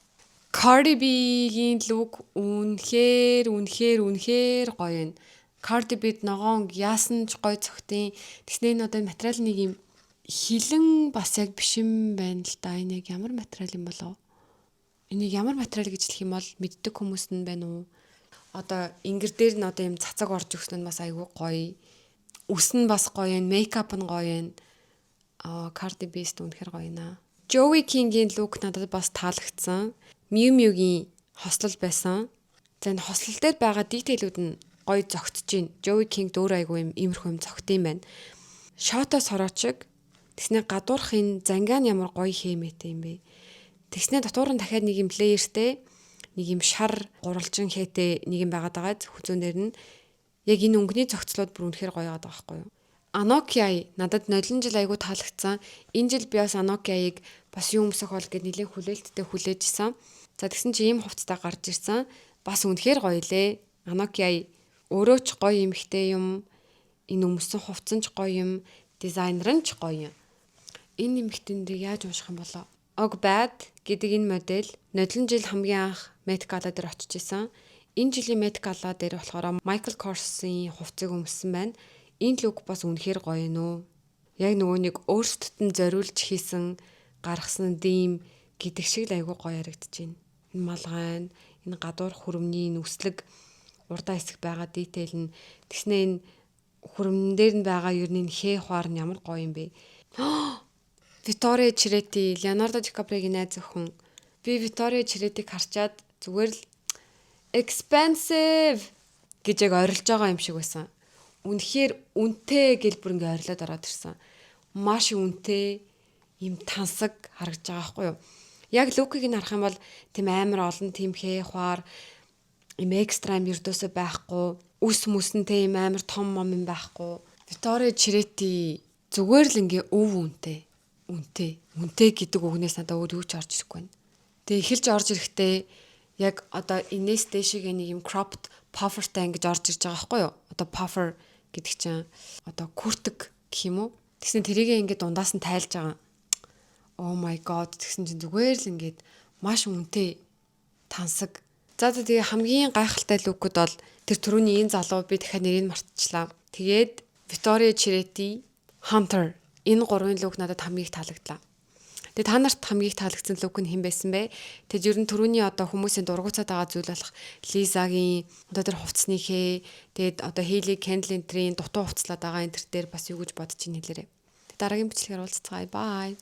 Cardi B-ийн лук үнэхээр гоё юм. Cardi B-д ногоон яасан ч гоё цогтын. Тэгснээ энэ одоо материал нэг юм хилэн бас яг биш юм байна л да. Энэ яг ямар материал юм болов? Энийг ямар материал гэж хэлэх юм бол мэддэг хүмүүс нь байна уу? Одоо ингэр дээр нь одоо юм цацаг орж өгсөн нь бас айгүй гоё. Үс нь бас гоё юм, мейкап нь гоё юм. Cardi B-ст үнэхээр гоё наа. Joey King-ийн лук надад бас таалагдсан. Miu Miu-гийн хослол байсан. За энэ хослол дээр байгаа детейлүүд нь гоё зөгтөж байна. Joey King дөр айгүй юм иймэрхүү юм зөгт юм байна. Шото сороочиг тэгснэ гадуурхын зангаа нь ямар гоё хэмээтэй юм бэ. Тэгснэ дотор нь дахиад нэг юм плеертэй нэг юм шар гурвалжин хээтэй нэг юм байгаад байгаа хүзүүнээр нь яг энэ өнгөний зохицлууд бүр үнэхээр гоё байгаа байхгүй юу. Anokia надад нойлон жил айгу таалагдсан. Энэ жил би бас Anokia-ыг бас юм өмсөх бол гэд нэлээд хүлээлттэй хүлээжсэн. За тэгсэн чи ийм хувцтай гарч ирсэн. Бас үнэхээр гоё лээ. Anokia өөрөө ч гоё юмхтэй юм. Энэ өмсөн хувцс нь ч гоё юм. Дизайнер нь ч гоё юм. Энэ нэмэгтэн дээр яаж унших юм болоо? Og Bad гэдэг энэ модель нодлон жил хамгийн анх Met Gala дээр очиж исэн. Энэ жилийн Met Gala дээр болохоор Michael Kors-ийн хувцсыг өмссөн байна. Энэ лук бас үнэхээр гоё нөө. Яг нөгөө нэг өөрсдөд нь зориулж хийсэн гаргасан дэм гэдэг шиг л айгүй гоё харагдчихэв. Энэ малгай, энэ гадуур хөрөмний нүслэг урдаа хэсэг байгаа детейл нь тэгснэ энэ хөрөмн дээр нь байгаа ер нь хээ хуар нь ямар гоё юм бэ. Vittoria Chiretti, Leonardo DiCaprio-гийн найз охин. Би Vittoria Chiretti-г харчаад зүгээр л expensive гэж яг орилж байгаа юм шиг байсан. Үнэхээр үнэтэй гэл бүр ингээ орилоод ороод ирсэн. Маш үнэтэй юм тансаг харагдаж байгаа байхгүй юу? Яг лукийг нь харах юм бол тийм амар олон тийм хээ хуар юм экстра юм ердөөсөө байхгүй. Үс мүсэнтэй юм амар том юм байхгүй. Vittoria Chiretti зүгээр л ингээ өв үнэтэй. Үнэтэй гэдэг үгнээс надад өөр юу ч орж ирэхгүй байна. Тэгээ эхэлж орж ирэхдээ яг одоо инээс дэшигээ нэг юм cropped pufferтай ингэж орж ирж байгаа байхгүй юу? Одоо puffer гэдэг чинь одоо күртэг гэх юм уу? Тэгсэн тэрийг ингээд дундаас нь тайлж байгаа. Oh my god тэгсэн чинь зүгээр л ингээд маш үнэтэй тансаг. За тэгээ хамгийн гайхалтай лүкүүд бол тэр түрүүний энэ залуу би дахиад нэрийг мартчихлаа. Тэгээд Victoria Chiretti, Hunter энэ гурван лүк надад хамгийн их таалагдлаа. Тэгээ та нарт хамгийн их таалагдсан лүк нь хэн байсан бэ? Тэгэд ер нь түрүүний одоо хүмүүсийн дургуцаад байгаа зүйл болох Лизагийн одоо тэр хувцсныхээ тэгээд одоо Hailey Kendall-ийн дутуу хувцлаад байгаа энэ төр дээр бас юу гэж бодож ийн хэлээрэй. Дараагийн бичлэгээр уулзцгаая. Bye.